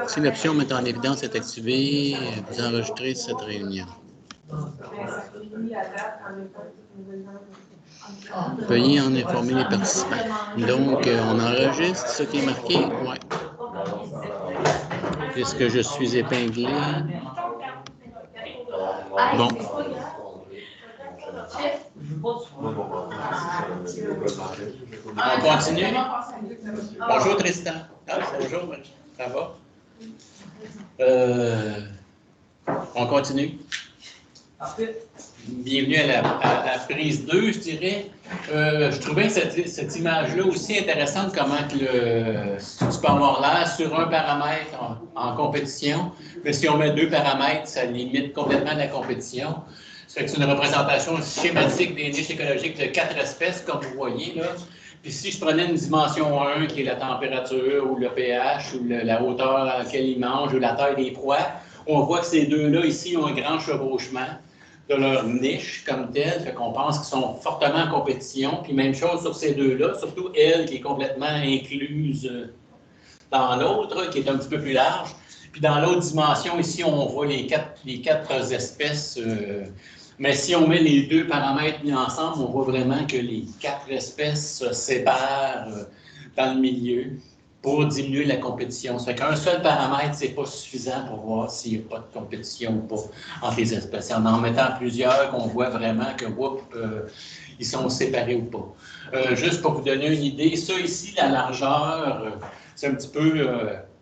Si l'option Mettre en évidence est activée, vous enregistrez cette réunion. Veuillez en informer les participants. Donc, on enregistre ce qui est marqué? Oui. Puisque je suis épinglé. Bon. On continue? Bonjour Tristan. Ah, bonjour, ça va? On continue. Bienvenue à la prise 2, je dirais. Je trouvais cette image-là aussi intéressante, comment tu peux avoir l'air sur un paramètre en compétition. Mais si on met 2 paramètres, ça limite complètement la compétition. C'est une représentation schématique des niches écologiques de 4 espèces, comme vous voyez là. Puis si je prenais une dimension 1, qui est la température, ou le pH, ou la hauteur à laquelle ils mangent, ou la taille des proies, on voit que ces deux-là ici ont un grand chevauchement de leur niche comme telle, fait qu'on pense qu'ils sont fortement en compétition. Puis même chose sur ces deux-là, surtout elle qui est complètement incluse dans l'autre, qui est un petit peu plus large. Puis dans l'autre dimension, ici, on voit les quatre espèces. Mais si on met les 2 paramètres mis ensemble, on voit vraiment que les 4 espèces se séparent dans le milieu pour diminuer la compétition. Ça fait qu'un seul paramètre, c'est pas suffisant pour voir s'il n'y a pas de compétition ou pas entre les espèces. En mettant plusieurs, qu'on voit vraiment que ils sont séparés ou pas. Juste pour vous donner une idée, ça ici, la largeur, c'est un petit peu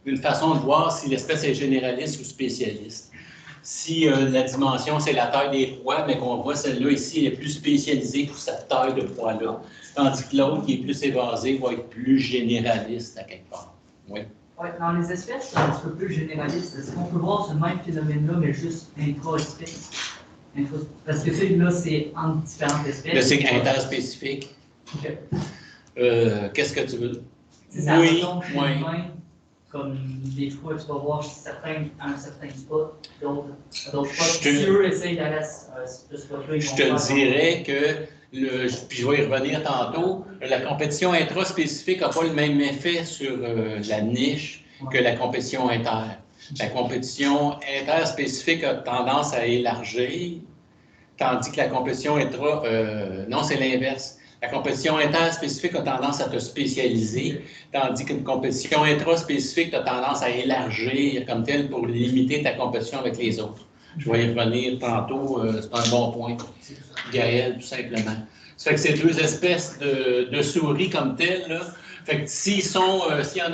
une façon de voir si l'espèce est généraliste ou spécialiste. Si la dimension, c'est la taille des proies, mais qu'on voit celle-là ici, elle est plus spécialisée pour cette taille de proie-là. Tandis que l'autre, qui est plus évasé, va être plus généraliste à quelque part. Oui. Oui, dans les espèces, c'est un petit peu plus généraliste. Est-ce qu'on peut voir ce même phénomène-là, mais juste intra-espèce? Parce que celui-là, c'est entre différentes espèces. Là, c'est interspécifique. OK. Qu'est-ce que tu veux? Ça Oui, oui. Comme des fois, tu vas voir certains à un certain spot, d'autres à d'autres spots. Si eux essayent d'aller à ce spot-là, je te dirais que, puis je vais y revenir tantôt, la compétition intraspécifique n'a pas le même effet sur la niche que la compétition inter. La compétition interspécifique a tendance à élargir, tandis que la compétition intra, non, c'est l'inverse. La compétition interspécifique a tendance à te spécialiser, tandis qu'une compétition intraspécifique a tendance à élargir comme telle pour limiter ta compétition avec les autres. Je vais y revenir tantôt, c'est un bon point. Gaël, tout simplement. Ça fait que ces 2 espèces de souris comme telles, là, fait que s'il y en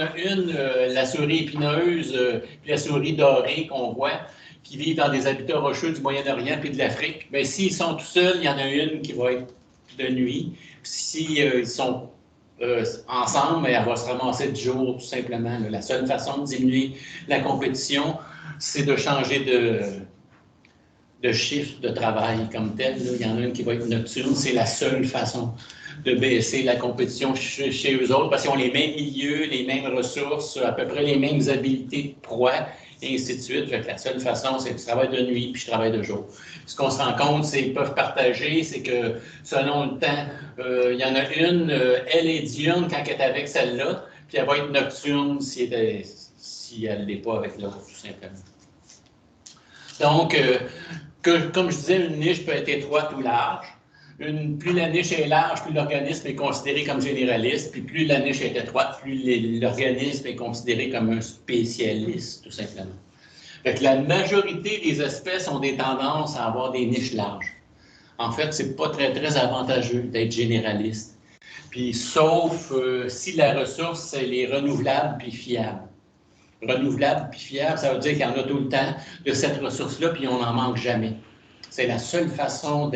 a une, la souris épineuse, puis la souris dorée qu'on voit, qui vivent dans des habitats rocheux du Moyen-Orient puis de l'Afrique, bien, s'ils sont tout seuls, il y en a une qui va être de nuit. Si ils sont ensemble, elle va se ramasser de jour, tout simplement. Là. La seule façon de diminuer la compétition, c'est de changer de chiffre de travail comme tel. Là. Il y en a une qui va être nocturne. C'est la seule façon de baisser la compétition chez eux autres, parce qu'ils ont les mêmes milieux, les mêmes ressources, à peu près les mêmes habiletés de proie, et ainsi de suite. Fait que la seule façon, c'est que je travaille de nuit puis je travaille de jour. Ce qu'on se rend compte, c'est qu'ils peuvent partager, c'est que selon le temps, il y en a une, elle est diurne quand elle est avec celle-là, puis elle va être nocturne si elle ne l'est pas avec l'autre, tout simplement. Donc, comme je disais, une niche peut être étroite ou large. Plus la niche est large, plus l'organisme est considéré comme généraliste, puis plus la niche est étroite, plus l'organisme est considéré comme un spécialiste, tout simplement. Fait que la majorité des espèces ont des tendances à avoir des niches larges. En fait, c'est pas très, très avantageux d'être généraliste. Puis, sauf si la ressource, elle est renouvelable puis fiable. Renouvelable puis fiable, ça veut dire qu'il y en a tout le temps de cette ressource-là, puis on n'en manque jamais. C'est la seule façon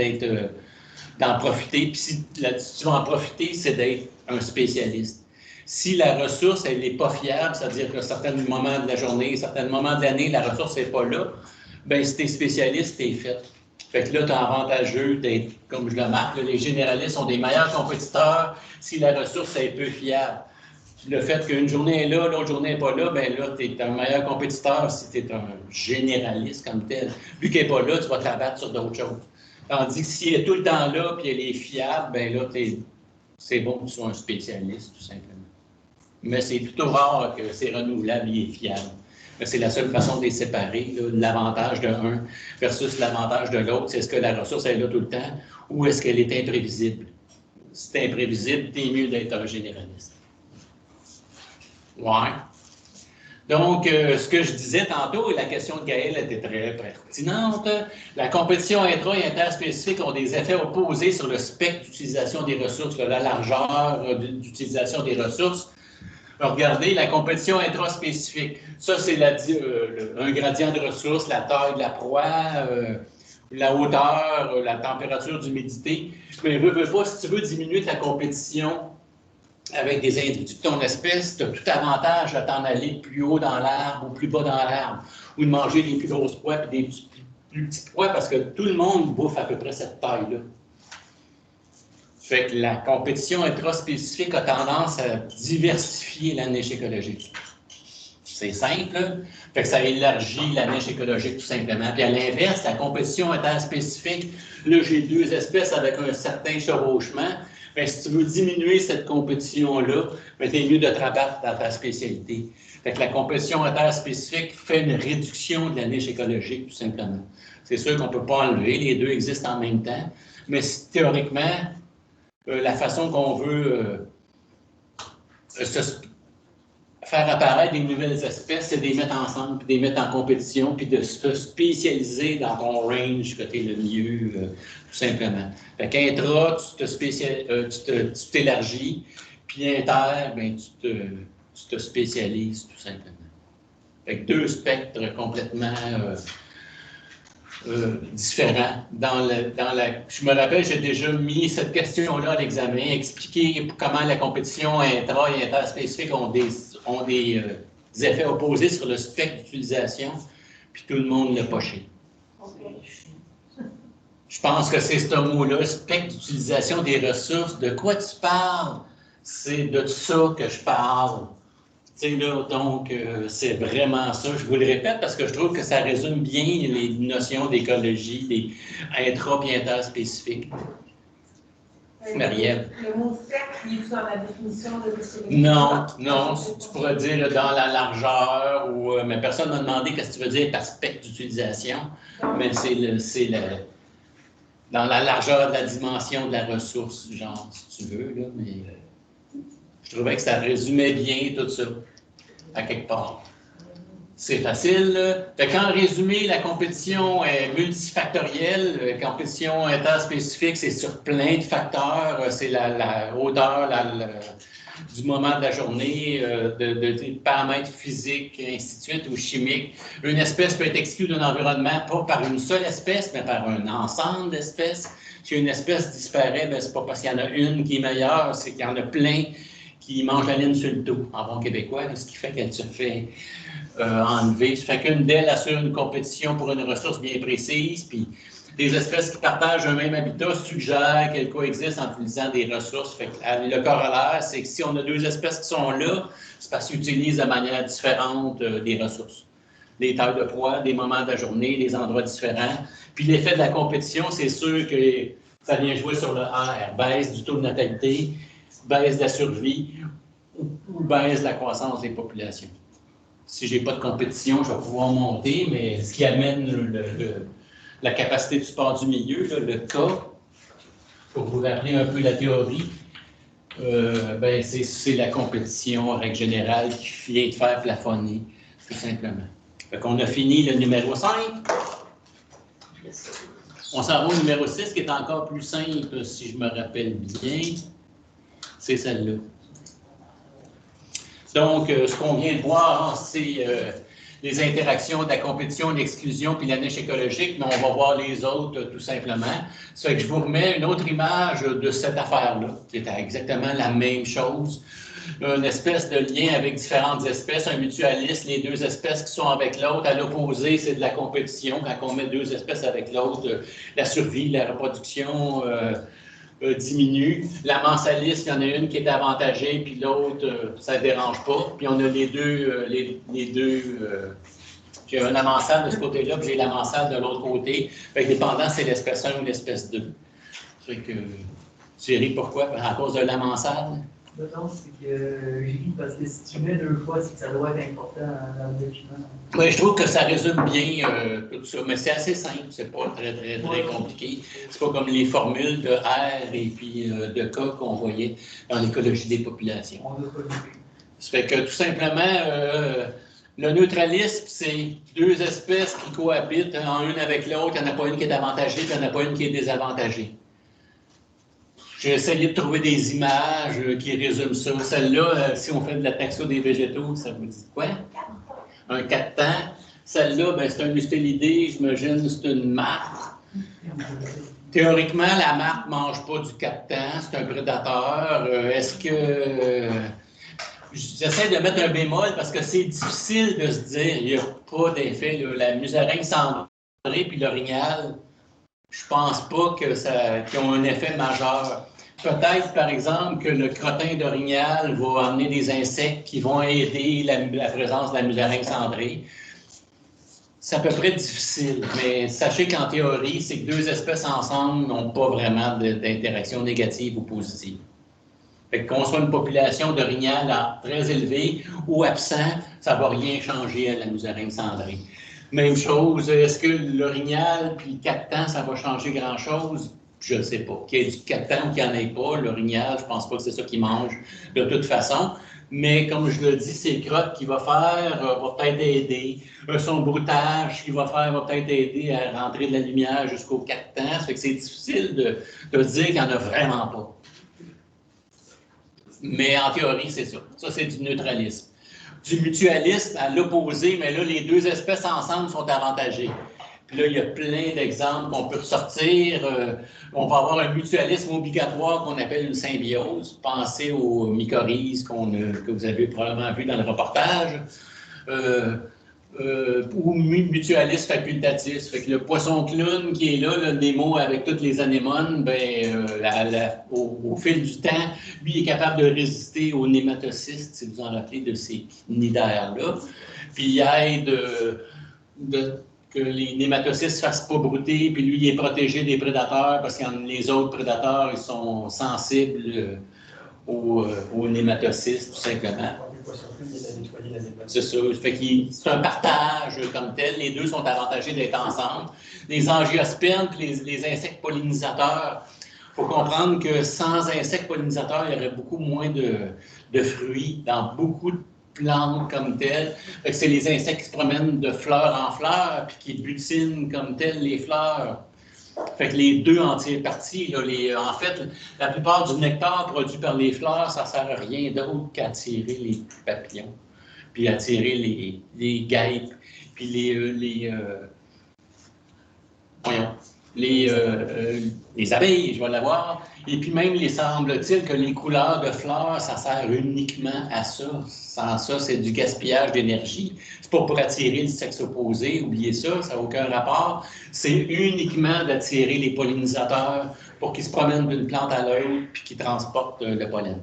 d'en profiter. Puis si tu vas en profiter, c'est d'être un spécialiste. Si la ressource, elle n'est pas fiable, c'est-à-dire qu'à certains moments de la journée, certains moments de l'année, la ressource n'est pas là, bien, si tu es spécialiste, tu es fait. Fait que là, tu es avantageux d'être, comme je le marque, là, les généralistes sont des meilleurs compétiteurs si la ressource est peu fiable. Le fait qu'une journée est là, l'autre journée n'est pas là, bien là, tu es un meilleur compétiteur si tu es un généraliste comme tel. Vu qu'elle n'est pas là, tu vas te rabattre sur d'autres choses. Tandis que si elle est tout le temps là, puis elle est fiable, bien là, c'est bon que tu sois un spécialiste, tout simplement. Mais c'est plutôt rare que c'est renouvelable et fiable. C'est la seule façon de les séparer, l'avantage de un versus l'avantage de l'autre. C'est est-ce que la ressource est là tout le temps ou est-ce qu'elle est imprévisible? Si c'est imprévisible, t'es mieux d'être un généraliste. Ouais. Donc, ce que je disais tantôt, et la question de Gaël était très pertinente, la compétition intra- et interspécifique ont des effets opposés sur le spectre d'utilisation des ressources, la largeur d'utilisation des ressources. Regardez, la compétition intraspécifique, ça c'est un gradient de ressources, la taille de la proie, la hauteur, la température d'humidité. Mais veux pas, si tu veux diminuer ta compétition avec des individus de ton espèce, tu as tout avantage à t'en aller plus haut dans l'arbre ou plus bas dans l'arbre, ou de manger des plus grosses proies et des plus petits pois, parce que tout le monde bouffe à peu près cette taille-là. Fait que la compétition intraspécifique a tendance à diversifier la niche écologique. C'est simple, fait que ça élargit la niche écologique tout simplement. Puis à l'inverse, la compétition interspécifique, là j'ai deux espèces avec un certain chevauchement. Bien, si tu veux diminuer cette compétition-là, tu es mieux de te rabattre dans ta spécialité. Fait que la compétition interspécifique fait une réduction de la niche écologique, tout simplement. C'est sûr qu'on ne peut pas enlever, les deux existent en même temps, mais théoriquement, la façon qu'on veut faire apparaître des nouvelles espèces, c'est de les mettre ensemble, puis de les mettre en compétition, puis de se spécialiser dans ton range que tu es le mieux, tout simplement. Fait qu'intra, tu t'élargis, puis inter, ben, tu te spécialises, tout simplement. Fait que deux spectres complètement différents. Je me rappelle, j'ai déjà mis cette question-là à l'examen, expliquer comment la compétition intra- et interspécifique ont des effets opposés sur le spectre d'utilisation, puis tout le monde l'a poché. Okay. Je pense que c'est ce mot-là, spectre d'utilisation des ressources. De quoi tu parles? C'est de ça que je parle. Là, donc, c'est vraiment ça. Je vous le répète parce que je trouve que ça résume bien les notions d'écologie, des intra- et interspécifiques. Marie-Ève. Le mot spectre, il est dans la définition de l'espèce. Non, tu pourrais dire dans la largeur, mais personne ne m'a demandé qu'est-ce que tu veux dire par spectre d'utilisation, mais c'est dans la largeur de la dimension de la ressource, genre, si tu veux, là, mais je trouvais que ça résumait bien tout ça, à quelque part. C'est facile. Fait qu'en résumé, la compétition est multifactorielle. La compétition interspécifique, c'est sur plein de facteurs. C'est la hauteur du moment de la journée, des paramètres physiques, ainsi de suite, ou chimiques. Une espèce peut être exclue d'un environnement, pas par une seule espèce, mais par un ensemble d'espèces. Si une espèce disparaît, ce n'est pas parce qu'il y en a une qui est meilleure, c'est qu'il y en a plein qui mangent la laine sur le dos, en bon québécois, ce qui fait qu'elle se fait enlever. Ça fait qu'une d'elles assure une compétition pour une ressource bien précise, puis des espèces qui partagent un même habitat suggèrent qu'elles coexistent en utilisant des ressources. Fait que le corollaire, c'est que si on a deux espèces qui sont là, c'est parce qu'ils utilisent de manière différente des ressources. Des tailles de proie, des moments de la journée, des endroits différents. Puis l'effet de la compétition, c'est sûr que ça vient jouer sur le R, baisse du taux de natalité, baisse de la survie ou baisse de la croissance des populations. Si je n'ai pas de compétition, je vais pouvoir monter, mais ce qui amène la capacité du sport du milieu, le K, pour vous rappeler un peu la théorie, c'est la compétition, en règle générale, qui vient de faire plafonner, tout simplement. Fait qu'on a fini le numéro 5. On s'en va au numéro 6, qui est encore plus simple, si je me rappelle bien. C'est celle-là. Donc, ce qu'on vient de voir, c'est les interactions de la compétition, l'exclusion puis la niche écologique, mais on va voir les autres tout simplement. Ça fait que je vous remets une autre image de cette affaire-là, qui est exactement la même chose. Une espèce de lien avec différentes espèces, un mutualisme, les deux espèces qui sont avec l'autre. À l'opposé, c'est de la compétition. Quand on met deux espèces avec l'autre, la survie, la reproduction diminue. La mensaliste, il y en a une qui est avantagée, puis l'autre, ça ne dérange pas. Puis on a les deux J'ai un amensal de ce côté-là, puis j'ai l'amensal de l'autre côté. Fait que dépendant, c'est l'espèce 1 ou l'espèce 2. Fait que, tu ris pourquoi? À cause de l'amensal? Non, c'est que j'ai ri parce que si tu mets 2 fois, c'est que ça doit être important dans le document. Oui, je trouve que ça résume bien tout ça, mais c'est assez simple, c'est pas très compliqué. C'est pas comme les formules de R et puis de K qu'on voyait dans l'écologie des populations. On n'a pas vu. Ça fait que tout simplement, le neutralisme, c'est deux espèces qui cohabitent en une avec l'autre. Il n'y en a pas une qui est avantagée, puis il n'y en a pas une qui est désavantagée. J'ai essayé de trouver des images qui résument ça. Celle-là, si on fait de la taxo des végétaux, ça vous dit quoi? Un cactan. Celle-là, ben, c'est un mustélidé, j'imagine, c'est une martre. Théoriquement, la martre ne mange pas du cactan, c'est un prédateur. Est-ce que... J'essaie de mettre un bémol parce que c'est difficile de se dire il n'y a pas d'effet. La musaraigne cendrée puis l'orignal, je pense pas qu'ils ont un effet majeur. Peut-être, par exemple, que le crottin d'orignal va amener des insectes qui vont aider la présence de la musaraigne cendrée. C'est à peu près difficile, mais sachez qu'en théorie, c'est que deux espèces ensemble n'ont pas vraiment d'interaction négative ou positive. Qu'on soit une population d'orignal très élevée ou absent, ça ne va rien changer à la musaraigne cendrée. Même chose, est-ce que l'orignal puis le cactan, ça va changer grand-chose? Je ne sais pas. Qu'il y ait du cactan ou qu'il n'y en ait pas, l'orignal, je ne pense pas que c'est ça qu'il mange de toute façon. Mais comme je le dis, c'est le crotte qu'il va faire va peut-être aider. Son broutage qu'il va faire va peut-être aider à rentrer de la lumière jusqu'au cactan. Ça fait que c'est difficile de dire qu'il n'y en a vraiment pas. Mais en théorie, c'est ça. Ça, c'est du neutralisme. Du mutualisme, à l'opposé, mais là, les deux espèces ensemble sont avantagées. Puis là, il y a plein d'exemples qu'on peut ressortir. On va avoir un mutualisme obligatoire qu'on appelle une symbiose. Pensez aux mycorhizes que vous avez probablement vu dans le reportage. Ou mutualiste facultatif. Fait que le poisson clown qui est là, le Nemo avec toutes les anémones, ben, au fil du temps, lui est capable de résister aux nématocystes, si vous en rappelez de ces cnidaires-là. Puis il aide que les nématocystes ne se fassent pas brouter, puis lui il est protégé des prédateurs parce que les autres prédateurs ils sont sensibles aux nématocystes, tout simplement. C'est ça. C'est un partage comme tel. Les deux sont avantagés d'être ensemble. Les angiospermes et les insectes pollinisateurs, il faut comprendre que sans insectes pollinisateurs, il y aurait beaucoup moins de fruits dans beaucoup de plantes comme telles. C'est les insectes qui se promènent de fleur en fleur puis qui butinent comme telles les fleurs. Fait que les deux en tirent parti. En fait, la plupart du nectar produit par les fleurs, ça ne sert à rien d'autre qu'à attirer les papillons, puis attirer les guêpes, puis les abeilles, je vais l'avoir. Et puis même, il semble-t-il que les couleurs de fleurs, ça sert uniquement à ça. Sans ça, c'est du gaspillage d'énergie. C'est pas pour attirer le sexe opposé, oubliez ça, ça n'a aucun rapport. C'est uniquement d'attirer les pollinisateurs pour qu'ils se promènent d'une plante à l'autre puis qu'ils transportent le pollen.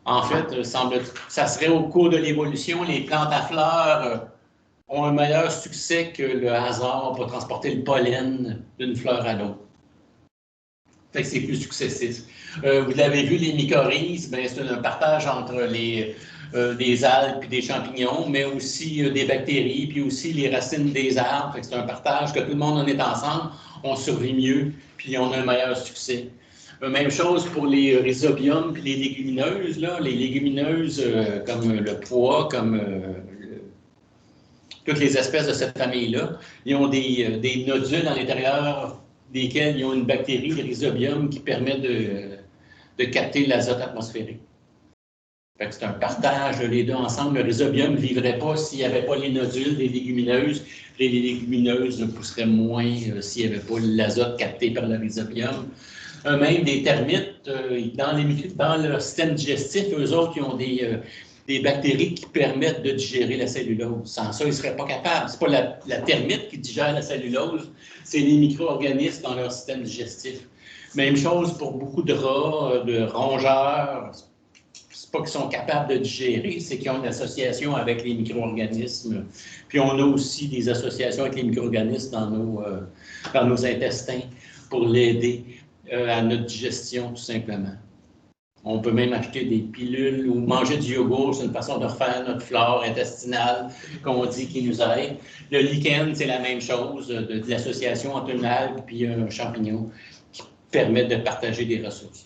En fait, ça serait au cours de l'évolution, les plantes à fleurs ont un meilleur succès que le hasard pour transporter le pollen d'une fleur à l'autre. Fait que c'est plus successif. Vous l'avez vu, les mycorhizes, ben, c'est un partage entre des algues et des champignons, mais aussi des bactéries, puis aussi les racines des arbres. Fait que c'est un partage que tout le monde en est ensemble, on survit mieux, puis on a un meilleur succès. Même chose pour les rhizobiums et les légumineuses. Là. Les légumineuses, comme le pois, comme toutes les espèces de cette famille-là, ils ont des nodules à l'intérieur desquels ils ont une bactérie, le rhizobium, qui permet de capter l'azote atmosphérique. Fait que c'est un partage, les deux ensemble. Le rhizobium ne vivrait pas s'il n'y avait pas les nodules des légumineuses. Les légumineuses ne pousseraient moins s'il n'y avait pas l'azote capté par le rhizobium. Même des termites, dans leur système digestif, eux autres, ils ont des bactéries qui permettent de digérer la cellulose. Sans ça, ils ne seraient pas capables. Ce n'est pas la termite qui digère la cellulose, c'est les micro-organismes dans leur système digestif. Même chose pour beaucoup de rats, de rongeurs. c'est pas qu'ils sont capables de digérer, c'est qu'ils ont une association avec les micro-organismes. Puis on a aussi des associations avec les micro-organismes dans nos intestins pour l'aider à notre digestion, tout simplement. On peut même acheter des pilules ou manger du yogourt, c'est une façon de refaire notre flore intestinale, qu'on dit, qui nous aide. Le lichen, c'est la même chose, de l'association entre une algue et un champignon qui permet de partager des ressources.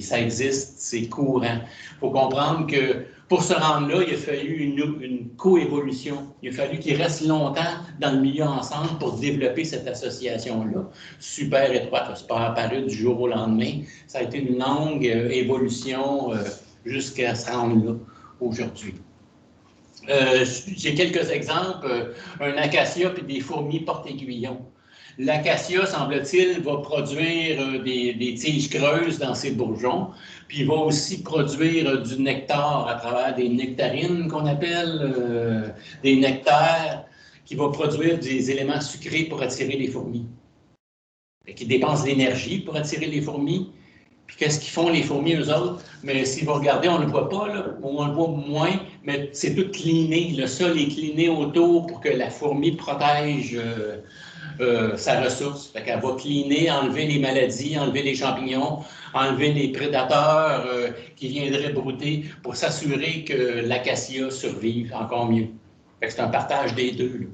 Ça existe, c'est courant. Il faut comprendre que pour se rendre là, il a fallu une coévolution. Il a fallu qu'ils restent longtemps dans le milieu ensemble pour développer cette association-là, super étroite. C'est pas apparu du jour au lendemain. Ça a été une longue évolution jusqu'à se rendre là aujourd'hui. J'ai quelques exemples. Un acacia puis des fourmis porte-aiguillons. L'acacia, semble-t-il, va produire des tiges creuses dans ses bourgeons, puis il va aussi produire du nectar à travers des nectarines qu'on appelle, des nectaires, qui va produire des éléments sucrés pour attirer les fourmis. Qui dépensent de l'énergie pour attirer les fourmis. Puis qu'est-ce qu'ils font les fourmis, eux autres? Mais si vous regardez, on ne le voit pas, là, ou on le voit moins, mais c'est tout cliné. Le sol est cliné autour pour que la fourmi protège sa ressource. Fait qu'elle va cleaner, enlever les maladies, enlever les champignons, enlever les prédateurs qui viendraient brouter pour s'assurer que l'acacia survive encore mieux. Fait que c'est un partage des deux, là.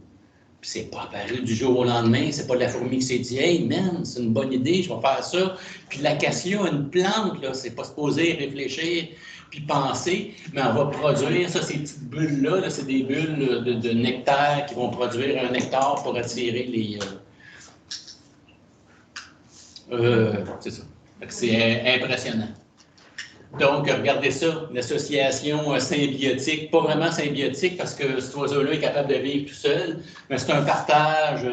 Puis c'est pas apparu du jour au lendemain, c'est pas la fourmi qui s'est dit « Hey man, c'est une bonne idée, je vais faire ça ». Puis l'acacia, une plante, là, c'est pas supposé réfléchir puis penser, mais elle va produire, ça, ces petites bulles-là, c'est des bulles de nectar qui vont produire un nectar pour attirer les... c'est ça. C'est impressionnant. Donc, regardez ça, une association symbiotique, pas vraiment symbiotique parce que cet oiseau-là est capable de vivre tout seul, mais c'est un partage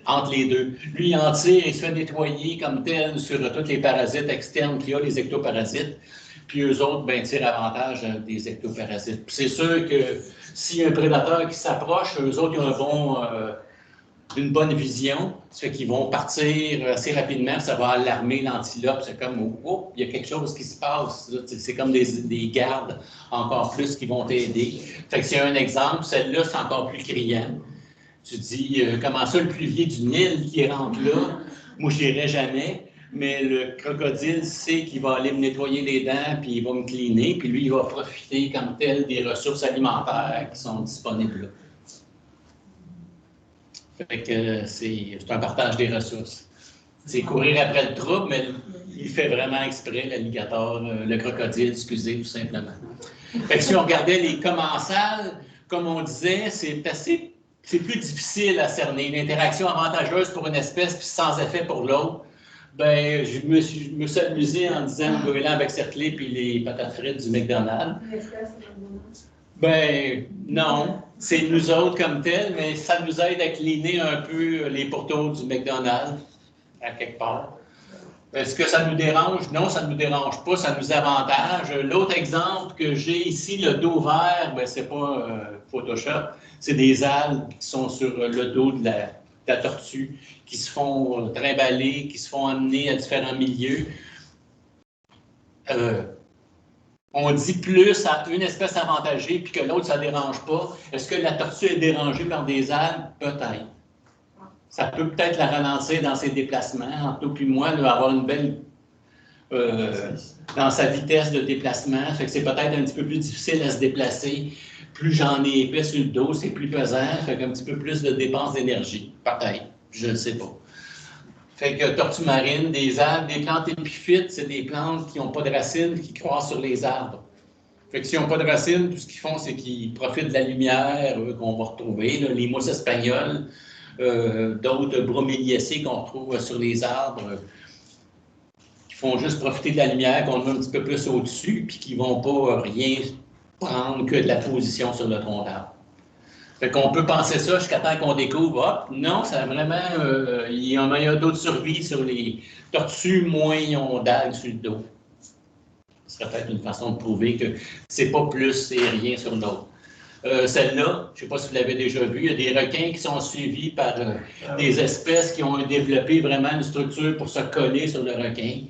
entre les deux. Lui, il en tire, il se fait nettoyer comme tel sur tous les parasites externes qu'il y a, les ectoparasites, puis eux autres, ben, tirent avantage des ectoparasites. Puis c'est sûr que s'il y a un prédateur qui s'approche, eux autres, ils ont une bonne vision, ça fait qu'ils vont partir assez rapidement, ça va alarmer l'antilope, c'est comme « Oh, il y a quelque chose qui se passe », c'est comme des gardes encore plus qui vont t'aider. Fait que c'est un exemple, celle-là, c'est encore plus criant. Tu dis, comment ça, le pluvier du Nil qui rentre là, moi, je n'irai jamais, mais le crocodile sait qu'il va aller me nettoyer les dents, puis il va me cleaner, puis lui, il va profiter comme tel des ressources alimentaires qui sont disponibles là. Fait que c'est un partage des ressources. C'est courir après le trouble, mais il fait vraiment exprès, l'alligator, le crocodile, excusez, tout simplement. Fait que si on regardait les commensales, comme on disait, c'est plus difficile à cerner. L'interaction avantageuse pour une espèce puis sans effet pour l'autre. Ben, je me suis amusé en disant le goéland avec cerclé puis les patates frites du McDonald's. Ben, non. C'est nous autres comme tel, mais ça nous aide à cleaner un peu les pourtours du McDonald's, à quelque part. Est-ce que ça nous dérange? Non, ça ne nous dérange pas, ça nous avantage. L'autre exemple que j'ai ici, le dos vert, ben, c'est pas Photoshop, c'est des algues qui sont sur le dos de la tortue, qui se font trimballer, qui se font amener à différents milieux. On dit plus à une espèce avantagée puis que l'autre, ça ne dérange pas. Est-ce que la tortue est dérangée par des algues? Peut-être. Ça peut peut-être la ralentir dans ses déplacements. Entre nous et moi, avoir une belle... dans sa vitesse de déplacement. Fait que c'est peut-être un petit peu plus difficile à se déplacer. Plus j'en ai épais sur le dos, c'est plus pesant. Fait qu'un petit peu plus de dépenses d'énergie. Peut-être. Je ne sais pas. Fait que tortue marine, des algues, des plantes épiphytes, c'est des plantes qui n'ont pas de racines, qui croissent sur les arbres. Fait que s'ils n'ont pas de racines, tout ce qu'ils font, c'est qu'ils profitent de la lumière qu'on va retrouver, là, les mousses espagnoles, d'autres broméliacées qu'on retrouve sur les arbres, qui font juste profiter de la lumière qu'on met un petit peu plus au-dessus, puis qui ne vont pas rien prendre que de la position sur le tronc d'arbre. Fait qu'on peut penser ça jusqu'à temps qu'on découvre, hop, non, ça a vraiment, il y a un meilleur taux de survie sur les tortues, moins ils ont d'algues sur le dos. Ce serait peut-être une façon de prouver que c'est pas plus, c'est rien sur l'autre. Celle-là, je ne sais pas si vous l'avez déjà vu, il y a des requins qui sont suivis par des espèces qui ont développé vraiment une structure pour se coller sur le requin.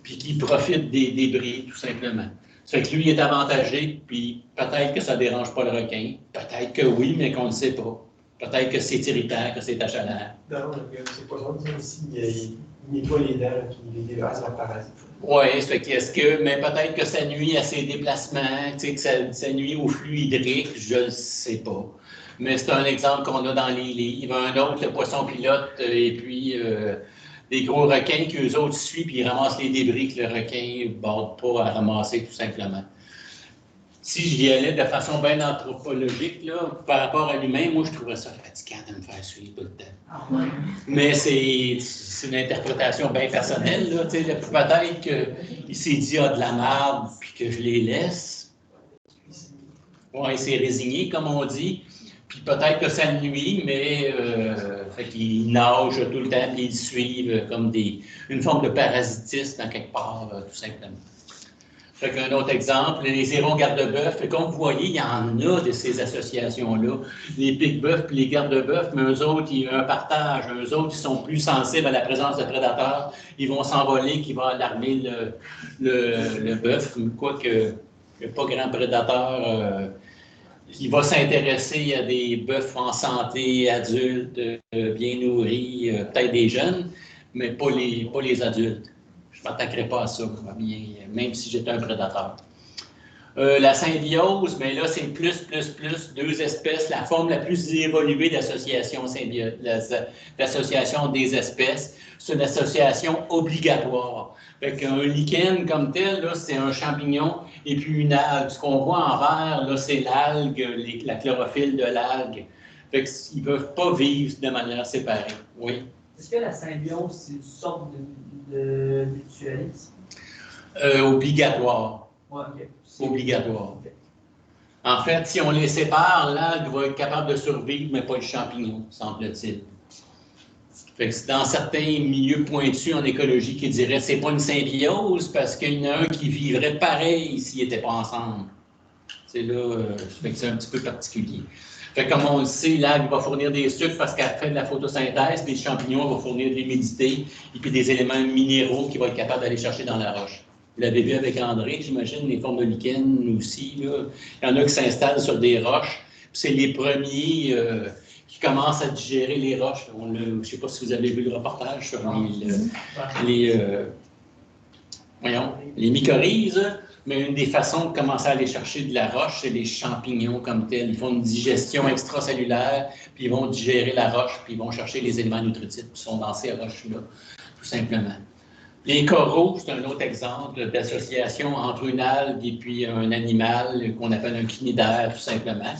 puis qui profite des débris, tout simplement. Ça fait que lui, il est avantagé, puis peut-être que ça ne dérange pas le requin. Peut-être que oui, mais qu'on ne le sait pas. Peut-être que c'est irritant, que c'est achalant. Non, c'est pas ça aussi. Il nettoie les dents, puis il les débarrasse en parasite. Oui, ça fait qu'est-ce que, mais peut-être que ça nuit à ses déplacements, tu sais, que ça nuit au flux hydrique, je ne le sais pas. Mais c'est un exemple qu'on a dans les livres. Un autre, le poisson pilote, et puis des gros requins qu'eux autres suivent, puis ils ramassent les débris que le requin ne borde pas à ramasser, tout simplement. Si j'y allais de façon bien anthropologique, là, par rapport à l'humain, moi, je trouverais ça fatigant de me faire suivre tout le temps. Ah ouais. Mais c'est une interprétation bien personnelle, là, tu sais, peut-être qu'il s'est dit, ah, de la merde, puis que je les laisse. Ouais, il s'est résigné, comme on dit. Puis peut-être que ça le nuit, mais fait qu'il nage tout le temps, puis ils suivent comme une forme de parasitisme, en quelque part, tout simplement. Fait qu'un autre exemple, les hérons garde-bœuf. Comme vous voyez, il y en a de ces associations-là. Les pique-bœufs et les garde-bœufs, mais eux autres, il y a un partage. Eux autres, ils sont plus sensibles à la présence de prédateurs. Ils vont s'envoler, qui va alarmer le bœuf. Quoique, il n'y a pas grand prédateur. Il va s'intéresser à des bœufs en santé, adultes, bien nourris, peut-être des jeunes, mais pas les adultes. Je ne m'attaquerai pas à ça, même si j'étais un prédateur. La symbiose, mais là, c'est plus, deux espèces. La forme la plus évoluée d'association l'association des espèces, c'est une association obligatoire. Fait qu'un lichen comme tel, là, c'est un champignon, et puis une algue. Ce qu'on voit en vert, là, c'est l'algue, la chlorophylle de l'algue. Fait qu'ils ne peuvent pas vivre de manière séparée. Oui. Est-ce que la symbiose, c'est une sorte de mutualisme? Obligatoire. Ouais, OK. Obligatoire. Okay. En fait, si on les sépare, l'algue va être capable de survivre, mais pas le champignon, semble-t-il. Dans certains milieux pointus en écologie qui diraient que ce n'est pas une symbiose parce qu'il y en a un qui vivrait pareil s'ils n'étaient pas ensemble. C'est là, c'est un petit peu particulier. Fait comme on le sait, l'algue va fournir des sucres parce qu'elle fait de la photosynthèse, puis le champignon va fournir de l'humidité et puis des éléments minéraux qu'il va être capable d'aller chercher dans la roche. Vous l'avez vu avec André, j'imagine, les formes de lichen aussi. Là. Il y en a qui s'installent sur des roches. C'est les premiers qui commencent à digérer les roches. Je ne sais pas si vous avez vu le reportage sur les mycorhizes. Mais une des façons de commencer à aller chercher de la roche, c'est les champignons comme tels. Ils font une digestion extracellulaire, puis ils vont digérer la roche, puis ils vont chercher les éléments nutritifs qui sont dans ces roches-là, tout simplement. Les coraux, c'est un autre exemple d'association entre une algue et puis un animal qu'on appelle un cnidaire, tout simplement.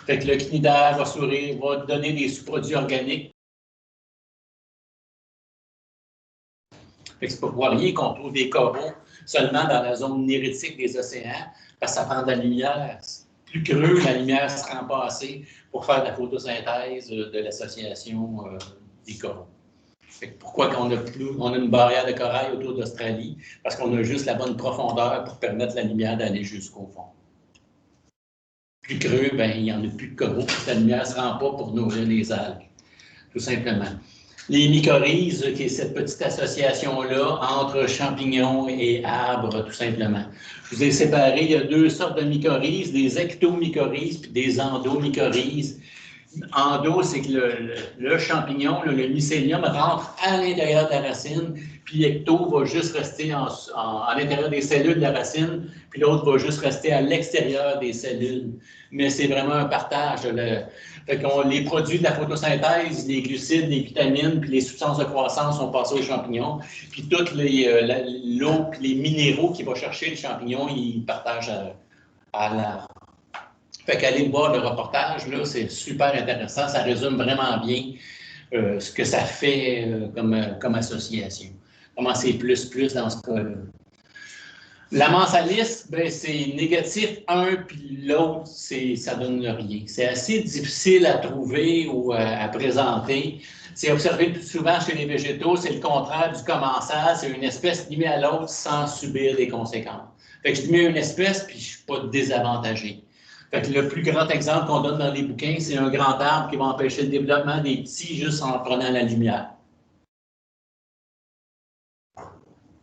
Fait que le cnidaire va donner des sous-produits organiques. C'est pas pour rien qu'on trouve des coraux seulement dans la zone nérétique des océans, parce que ça prend de la lumière. Plus creux, la lumière ne se rend pas assez pour faire la photosynthèse de l'association des coraux. Pourquoi on a une barrière de corail autour d'Australie? Parce qu'on a juste la bonne profondeur pour permettre la lumière d'aller jusqu'au fond. Plus creux, ben, il n'y en a plus de coraux, la lumière ne se rend pas pour nourrir les algues, tout simplement. Les mycorhizes, qui est cette petite association-là entre champignons et arbres, tout simplement. Je vous ai séparé, il y a deux sortes de mycorhizes, des ectomycorhizes et des endomycorhizes. Endo, c'est que le champignon, le mycélium, rentre à l'intérieur de la racine, puis ecto va juste rester à l'intérieur des cellules de la racine, puis l'autre va juste rester à l'extérieur des cellules. Mais c'est vraiment un partage. Les produits de la photosynthèse, les glucides, les vitamines, puis les substances de croissance sont passés aux champignons, puis toute l'eau, puis les minéraux qu'il va chercher le champignon, ils partagent à l'arbre. Fait qu'aller voir le reportage, là, c'est super intéressant. Ça résume vraiment bien ce que ça fait comme association. Comment c'est plus dans ce cas-là. La mensaliste, ben, c'est négatif un, puis l'autre, ça donne rien. C'est assez difficile à trouver ou à présenter. C'est observé le plus souvent chez les végétaux, c'est le contraire du commensal. C'est une espèce liée à l'autre sans subir des conséquences. Fait que je mets une espèce, puis je ne suis pas désavantagé. Fait que le plus grand exemple qu'on donne dans les bouquins, c'est un grand arbre qui va empêcher le développement des petits juste en prenant la lumière.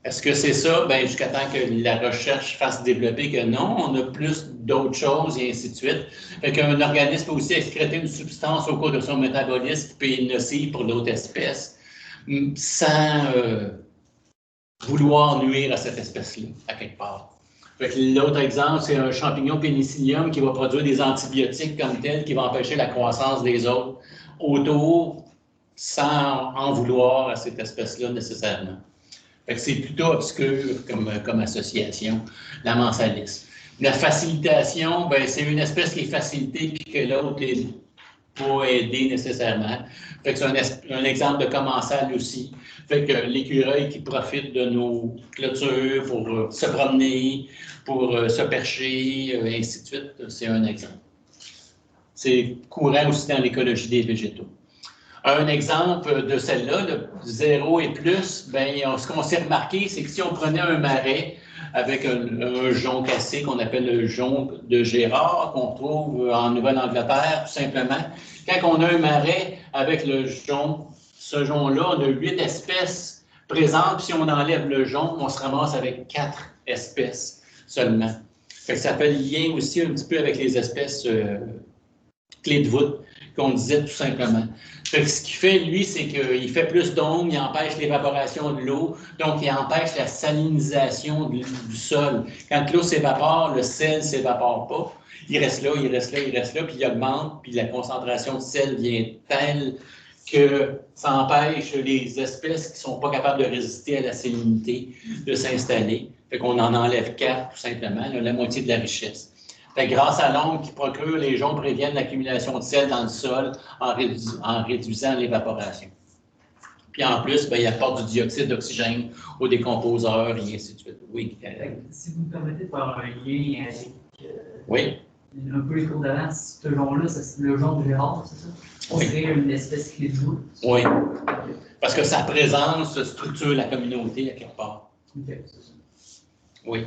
Est-ce que c'est ça? Bien, jusqu'à temps que la recherche fasse développer que non, on a plus d'autres choses et ainsi de suite. Fait qu'un organisme peut aussi excréter une substance au cours de son métabolisme qui peut être nocive pour d'autres espèces sans vouloir nuire à cette espèce-là, à quelque part. L'autre exemple, c'est un champignon pénicillium qui va produire des antibiotiques comme tel, qui va empêcher la croissance des autres autour sans en vouloir à cette espèce-là nécessairement. C'est plutôt obscur comme association, la mensalis. La facilitation, ben, c'est une espèce qui est facilitée puis que l'autre n'est pas aidé nécessairement. C'est un exemple de commensal aussi. Fait que l'écureuil qui profite de nos clôtures pour se promener, pour se percher, et ainsi de suite, c'est un exemple. C'est courant aussi dans l'écologie des végétaux. Un exemple de celle-là, le 0 et plus, bien, ce qu'on s'est remarqué, c'est que si on prenait un marais avec un jonc cassé qu'on appelle le jonc de Gérard, qu'on trouve en Nouvelle-Angleterre, tout simplement, quand on a un marais avec le jonc, ce jonc-là, on a 8 espèces présentes, puis si on enlève le jonc, on se ramasse avec 4 espèces seulement. Fait que ça fait lien aussi un petit peu avec les espèces clés de voûte qu'on disait tout simplement. Fait que ce qu'il fait, lui, c'est qu'il fait plus d'ombre, il empêche l'évaporation de l'eau, donc il empêche la salinisation du sol. Quand l'eau s'évapore, le sel ne s'évapore pas. Il reste là, il reste là, il reste là, puis il augmente, puis la concentration de sel devient telle que ça empêche les espèces qui ne sont pas capables de résister à la salinité de s'installer. Fait qu'on en enlève 4, tout simplement, la moitié de la richesse. Fait que grâce à l'ombre qui procure, les joncs préviennent l'accumulation de sel dans le sol en réduisant l'évaporation. Puis en plus, bien, il apporte du dioxyde d'oxygène aux décomposeurs et ainsi de suite. Oui. Si vous me permettez de faire un lien avec oui. Un peu les cours d'avance, ce jonc-là, c'est le jonc de Gérard, c'est ça? Oui. C'est une espèce clé de voûte. Oui. Parce que sa présence structure la communauté à quelque part. OK, c'est ça. Oui,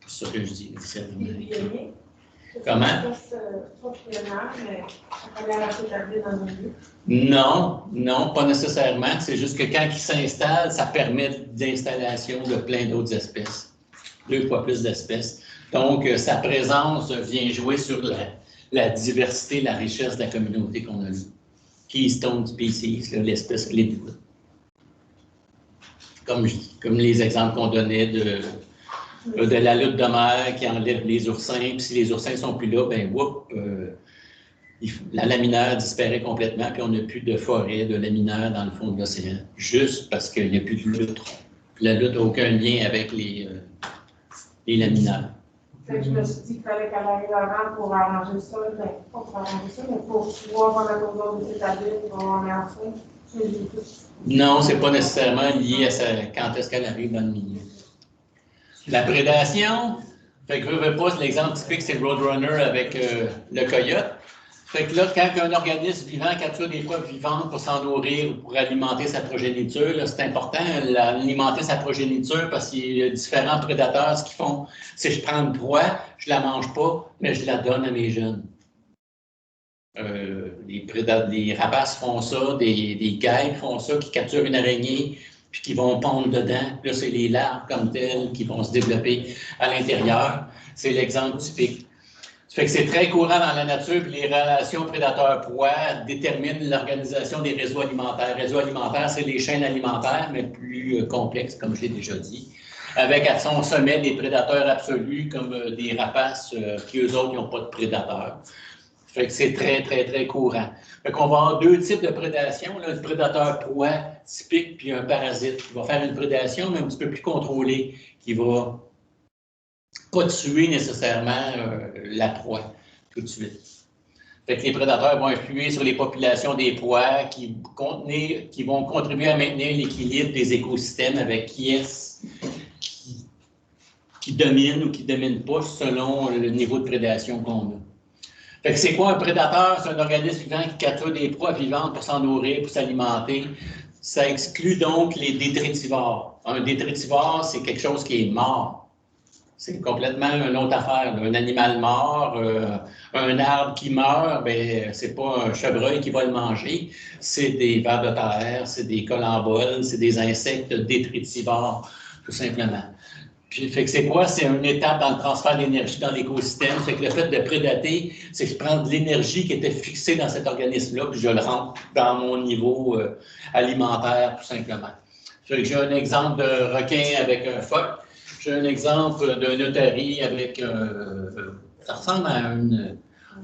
c'est ça que je dis. Comment? Non, non, pas nécessairement. C'est juste que quand il s'installe, ça permet d'installation de plein d'autres espèces. 2 fois plus d'espèces. Donc, sa présence vient jouer sur la diversité, la richesse de la communauté qu'on a là. Keystone species, l'espèce clé de voûte. Comme les exemples qu'on donnait de la lutte de mer qui enlève les oursins, puis si les oursins ne sont plus là, ben la laminaire disparaît complètement, puis on n'a plus de forêt de laminaire dans le fond de l'océan, juste parce qu'il n'y a plus de lutte. La lutte n'a aucun lien avec les laminaires. Je me suis dit qu'il fallait qu'elle arrive avant pour arranger ça, mais pas pour arranger ça, mais pour pouvoir permettre aux autres de s'établir, pour en enfin. Non, c'est pas nécessairement lié à quand est-ce qu'elle arrive dans le milieu. La prédation, fait que l'exemple typique, c'est le Roadrunner avec le coyote. Fait que là, quand un organisme vivant capture des proies vivantes pour s'en nourrir ou pour alimenter sa progéniture, c'est important d'alimenter sa progéniture parce qu'il y a différents prédateurs. Ce qu'ils font, c'est que je prends une proie, je la mange pas, mais je la donne à mes jeunes. Les rapaces font ça, des guêpes font ça, qui capturent une araignée, puis qui vont pondre dedans. Là, c'est les larves comme telles qui vont se développer à l'intérieur. C'est l'exemple typique. Ça fait que c'est très courant dans la nature, puis les relations prédateurs-proies déterminent l'organisation des réseaux alimentaires. Réseaux alimentaires, c'est les chaînes alimentaires, mais plus complexes, comme je l'ai déjà dit, avec à son sommet des prédateurs absolus, comme des rapaces, qui eux autres n'ont pas de prédateurs. Ça fait que c'est très, très, très courant. Fait qu'on va avoir 2 types de prédation, là, le prédateur-proie typique, puis un parasite qui va faire une prédation, mais un petit peu plus contrôlée, qui va pas tuer nécessairement la proie tout de suite. Fait que les prédateurs vont influer sur les populations des proies qui vont contribuer à maintenir l'équilibre des écosystèmes avec qui domine ou qui ne domine pas selon le niveau de prédation qu'on a. Fait que c'est quoi un prédateur? C'est un organisme vivant qui capture des proies vivantes pour s'en nourrir, pour s'alimenter. Ça exclut donc les détritivores. Un détritivore, c'est quelque chose qui est mort. C'est complètement une autre affaire. Un animal mort, un arbre qui meurt, bien, c'est pas un chevreuil qui va le manger. C'est des vers de terre, c'est des colamboles, c'est des insectes détritivores. tout simplement. Puis, fait que c'est quoi? C'est une étape dans le transfert d'énergie dans l'écosystème. Fait que le fait de prédater, c'est que je prends de l'énergie qui était fixée dans cet organisme-là, puis je le rentre dans mon niveau alimentaire, tout simplement. Fait que j'ai un exemple de requin avec un phoque. J'ai un exemple d'un otarie avec ça ressemble à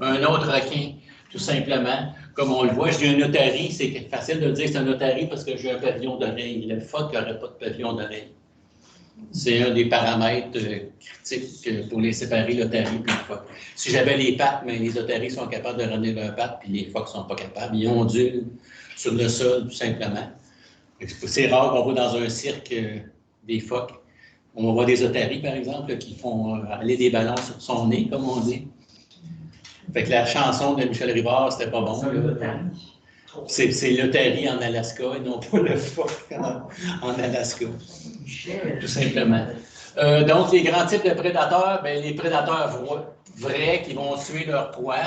un autre requin, tout simplement. Comme on le voit, je dis un otarie, c'est facile de dire que c'est un otarie parce que j'ai un pavillon d'oreille. Le phoque n'aurait pas de pavillon d'oreille. C'est un des paramètres critiques pour les séparer, l'otarie et le phoque. Si j'avais les pattes, mais les otaries sont capables de ramener leurs pattes, puis les phoques ne sont pas capables. Ils ondulent sur le sol, tout simplement. C'est rare qu'on voit dans un cirque des phoques. On voit des otaries, par exemple, qui font aller des ballons sur son nez, comme on dit. Fait que la chanson de Michel Rivard, c'était pas bon. C'est l'otarie en Alaska et non pas le phoque en Alaska. Tout simplement. Donc, les grands types de prédateurs, bien, les prédateurs vrais qui vont tuer leur proie,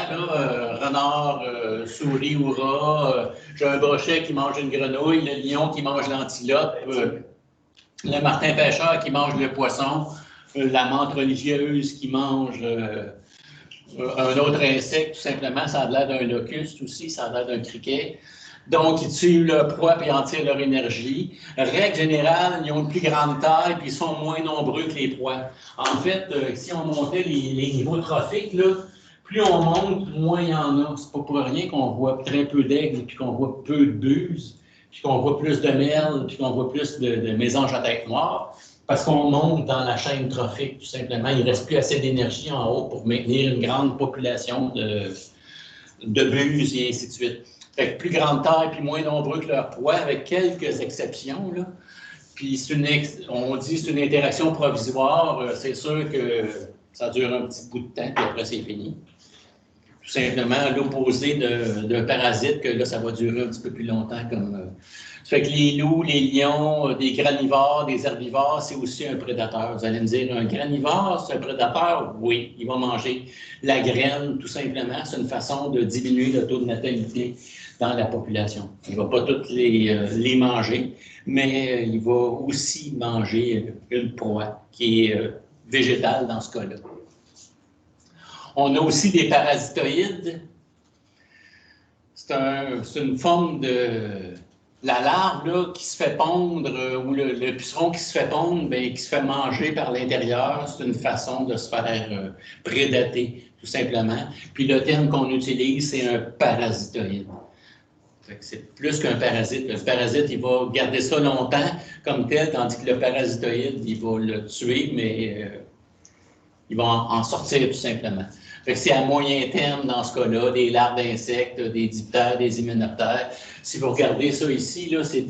renard, souris ou rat, j'ai un brochet qui mange une grenouille, le lion qui mange l'antilope, le martin pêcheur qui mange le poisson, la menthe religieuse qui mange un autre insecte, tout simplement, ça a l'air d'un locuste aussi, ça a l'air d'un criquet. Donc, ils tuent leur proie et en tirent leur énergie. Règle générale, ils ont une plus grande taille puis ils sont moins nombreux que les proies. En fait, si on montait les niveaux trophiques, là, plus on monte, moins il y en a. C'est pas pour rien qu'on voit très peu d'aigles puis qu'on voit peu de buses, puis qu'on voit plus de merles, puis qu'on voit plus de mésanges à tête noire. Parce qu'on monte dans la chaîne trophique, tout simplement. Il ne reste plus assez d'énergie en haut pour maintenir une grande population de buses et ainsi de suite. Fait que plus grande taille, puis moins nombreux que leur proie, avec quelques exceptions, là. Puis on dit que c'est une interaction provisoire. C'est sûr que ça dure un petit bout de temps, puis après c'est fini. Tout simplement à l'opposé d'un parasite, que là, ça va durer un petit peu plus longtemps. Ça fait que les loups, les lions, des granivores, des herbivores, c'est aussi un prédateur. Vous allez me dire, un granivore, c'est un prédateur? Oui, il va manger la graine, tout simplement. C'est une façon de diminuer le taux de natalité dans la population. Il ne va pas toutes les manger, mais il va aussi manger une proie qui est végétale dans ce cas-là. On a aussi des parasitoïdes. C'est une forme de... La larve là, qui se fait pondre, ou le puceron qui se fait pondre, bien, qui se fait manger par l'intérieur, c'est une façon de se faire prédater, tout simplement. Puis le terme qu'on utilise, c'est un parasitoïde. C'est plus qu'un parasite. Le parasite, il va garder ça longtemps comme tel, tandis que le parasitoïde, il va le tuer, mais il va en sortir tout simplement. C'est à moyen terme dans ce cas-là, des larves d'insectes, des diptères, des hyménoptères. Si vous regardez ça ici, c'est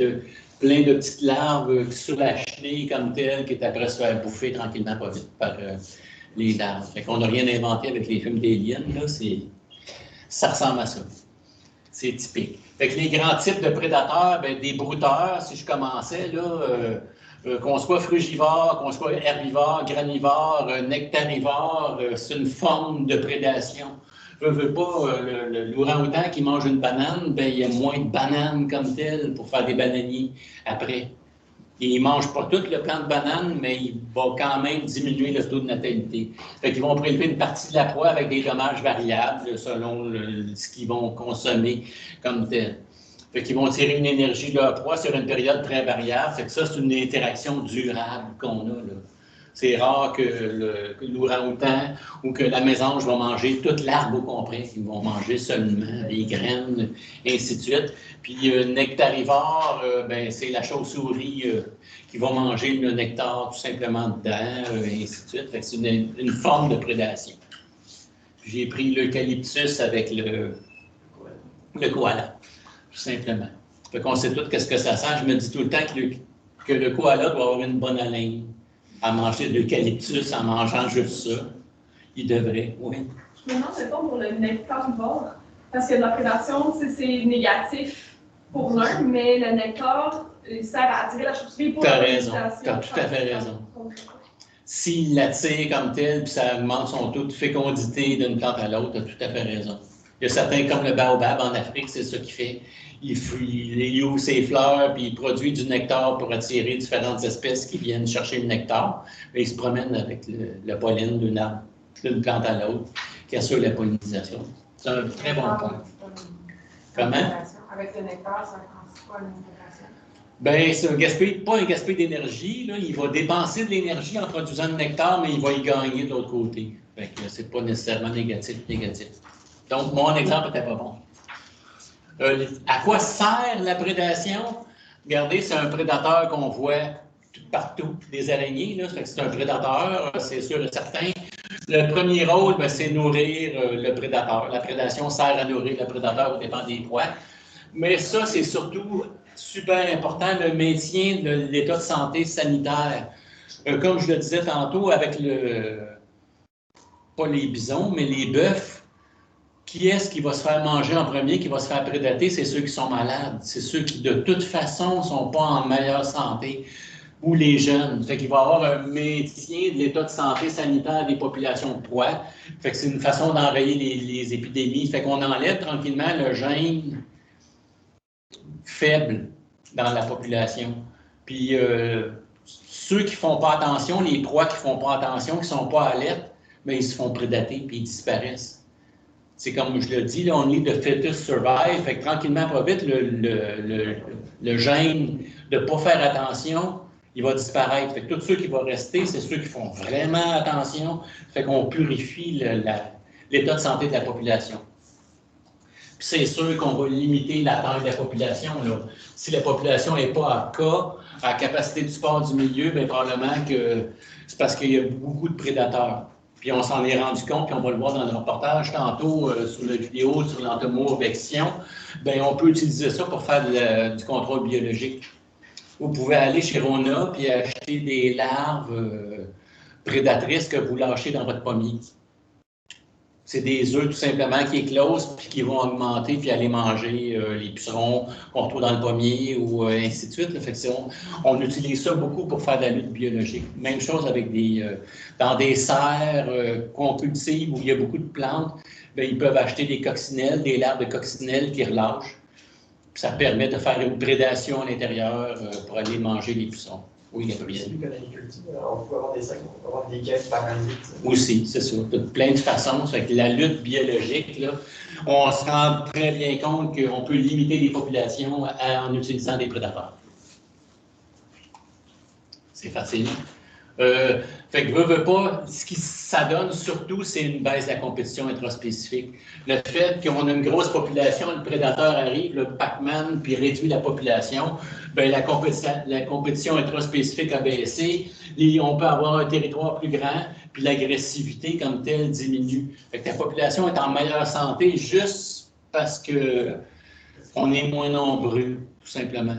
plein de petites larves sur la chenille comme telle qui est après se faire bouffer tranquillement pas vite par les larves. Fait qu'on n'a rien inventé avec les films d'aliens, ça ressemble à ça. C'est typique. Fait que les grands types de prédateurs, bien, des brouteurs, si je commençais, qu'on soit frugivore, qu'on soit herbivore, granivore, nectarivore, c'est une forme de prédation. Veux pas, l'orang-outan qui mange une banane, bien, il y a moins de bananes comme telles pour faire des bananiers après. Il ne mange pas tout le plant de banane, mais il va quand même diminuer le taux de natalité. Fait qu'ils vont prélever une partie de la proie avec des dommages variables selon ce qu'ils vont consommer comme tel. Fait qu'ils vont tirer une énergie de leur proie sur une période très variable. Fait que ça, c'est une interaction durable qu'on a, là. C'est rare que l'orang-outan ou que la mésange va manger toute l'arbre au complet. Ils vont manger seulement les graines, et ainsi de suite. Puis nectarivore, ben, c'est la chauve-souris qui va manger le nectar tout simplement dedans, et ainsi de suite. Fait que c'est une forme de prédation. J'ai pris l'eucalyptus avec le koala, tout simplement. Fait qu'on sait tout qu'est-ce que ça sent. Je me dis tout le temps que le koala doit avoir une bonne haleine. À manger de l'eucalyptus en mangeant juste ça. Il devrait, oui. Je me demande, mettons, pour le nectarivore, parce que la prédation, c'est négatif pour l'un, mais le nectar sert à attirer la chauve-souris pour la prédation. Tu as tout à fait raison. S'il l'attire comme tel, puis ça augmente son taux de fécondité d'une plante à l'autre, tu as tout à fait raison. Il y a certains, comme le baobab en Afrique, c'est ça qu'il fait. Il ouvre ses fleurs, puis il produit du nectar pour attirer différentes espèces qui viennent chercher le nectar. Et il se promène avec le pollen d'une arbre, d'une plante à l'autre, qui assure la pollinisation. C'est un très bon point. Comment? Avec le nectar, ça ne pas une intégration. Bien, c'est pas un gaspillage d'énergie. Il va dépenser de l'énergie en produisant le nectar, mais il va y gagner de l'autre côté. Fait que c'est pas nécessairement négatif. Donc, mon exemple n'était pas bon. À quoi sert la prédation? Regardez, c'est un prédateur qu'on voit partout, des araignées, là, c'est un prédateur, c'est sûr et certain. Le premier rôle, c'est nourrir le prédateur. La prédation sert à nourrir le prédateur au dépend des proies. Mais ça, c'est surtout super important, le maintien de l'état de santé sanitaire. Comme je le disais tantôt, avec pas les bisons, mais les bœufs, qui est-ce qui va se faire manger en premier, qui va se faire prédater? C'est ceux qui sont malades. C'est ceux qui, de toute façon, ne sont pas en meilleure santé. Ou les jeunes. Fait qu'il va y avoir un maintien de l'état de santé sanitaire des populations de proies. Fait que c'est une façon d'enrayer les épidémies. Fait qu'on enlève tranquillement le gène faible dans la population. Puis ceux qui ne font pas attention, les proies qui ne font pas attention, qui ne sont pas alertes, bien, ils se font prédater puis ils disparaissent. C'est comme je le dis, là, on lit de fetus survive, fait que tranquillement, pas vite, le gène de ne pas faire attention, il va disparaître. Fait que tous ceux qui vont rester, c'est ceux qui font vraiment attention, fait qu'on purifie l'état de santé de la population. Puis c'est sûr qu'on va limiter la taille de la population. Là. Si la population n'est pas à cas, à capacité du sport du milieu, bien probablement que c'est parce qu'il y a beaucoup de prédateurs. Puis on s'en est rendu compte, puis on va le voir dans le reportage tantôt sur la vidéo sur l'entomovection, bien on peut utiliser ça pour faire du contrôle biologique. Vous pouvez aller chez Rona puis acheter des larves prédatrices que vous lâchez dans votre pommier. C'est des œufs tout simplement qui éclosent puis qui vont augmenter puis aller manger les pucerons qu'on retrouve dans le pommier ou ainsi de suite. Là. Fait que on utilise ça beaucoup pour faire de la lutte biologique. Même chose avec dans des serres qu'on cultive où il y a beaucoup de plantes, bien, ils peuvent acheter des coccinelles, des larves de coccinelles qui relâchent. Puis ça permet de faire une prédation à l'intérieur pour aller manger les pucerons. Oui, Gabriel. On peut avoir des sacs, on peut avoir des caisses parasites. Aussi, c'est ça. De plein de façons. Avec la lutte biologique, là, on se rend très bien compte qu'on peut limiter les populations en utilisant des prédateurs. C'est facile. Fait que veut pas, ce qui ça donne surtout, c'est une baisse de la compétition intraspécifique. Le fait qu'on a une grosse population, le prédateur arrive, le Pac-Man, puis réduit la population, bien, la compétition intraspécifique a baissé, on peut avoir un territoire plus grand, puis l'agressivité comme telle diminue. Fait que la population est en meilleure santé juste parce qu'on est moins nombreux, tout simplement.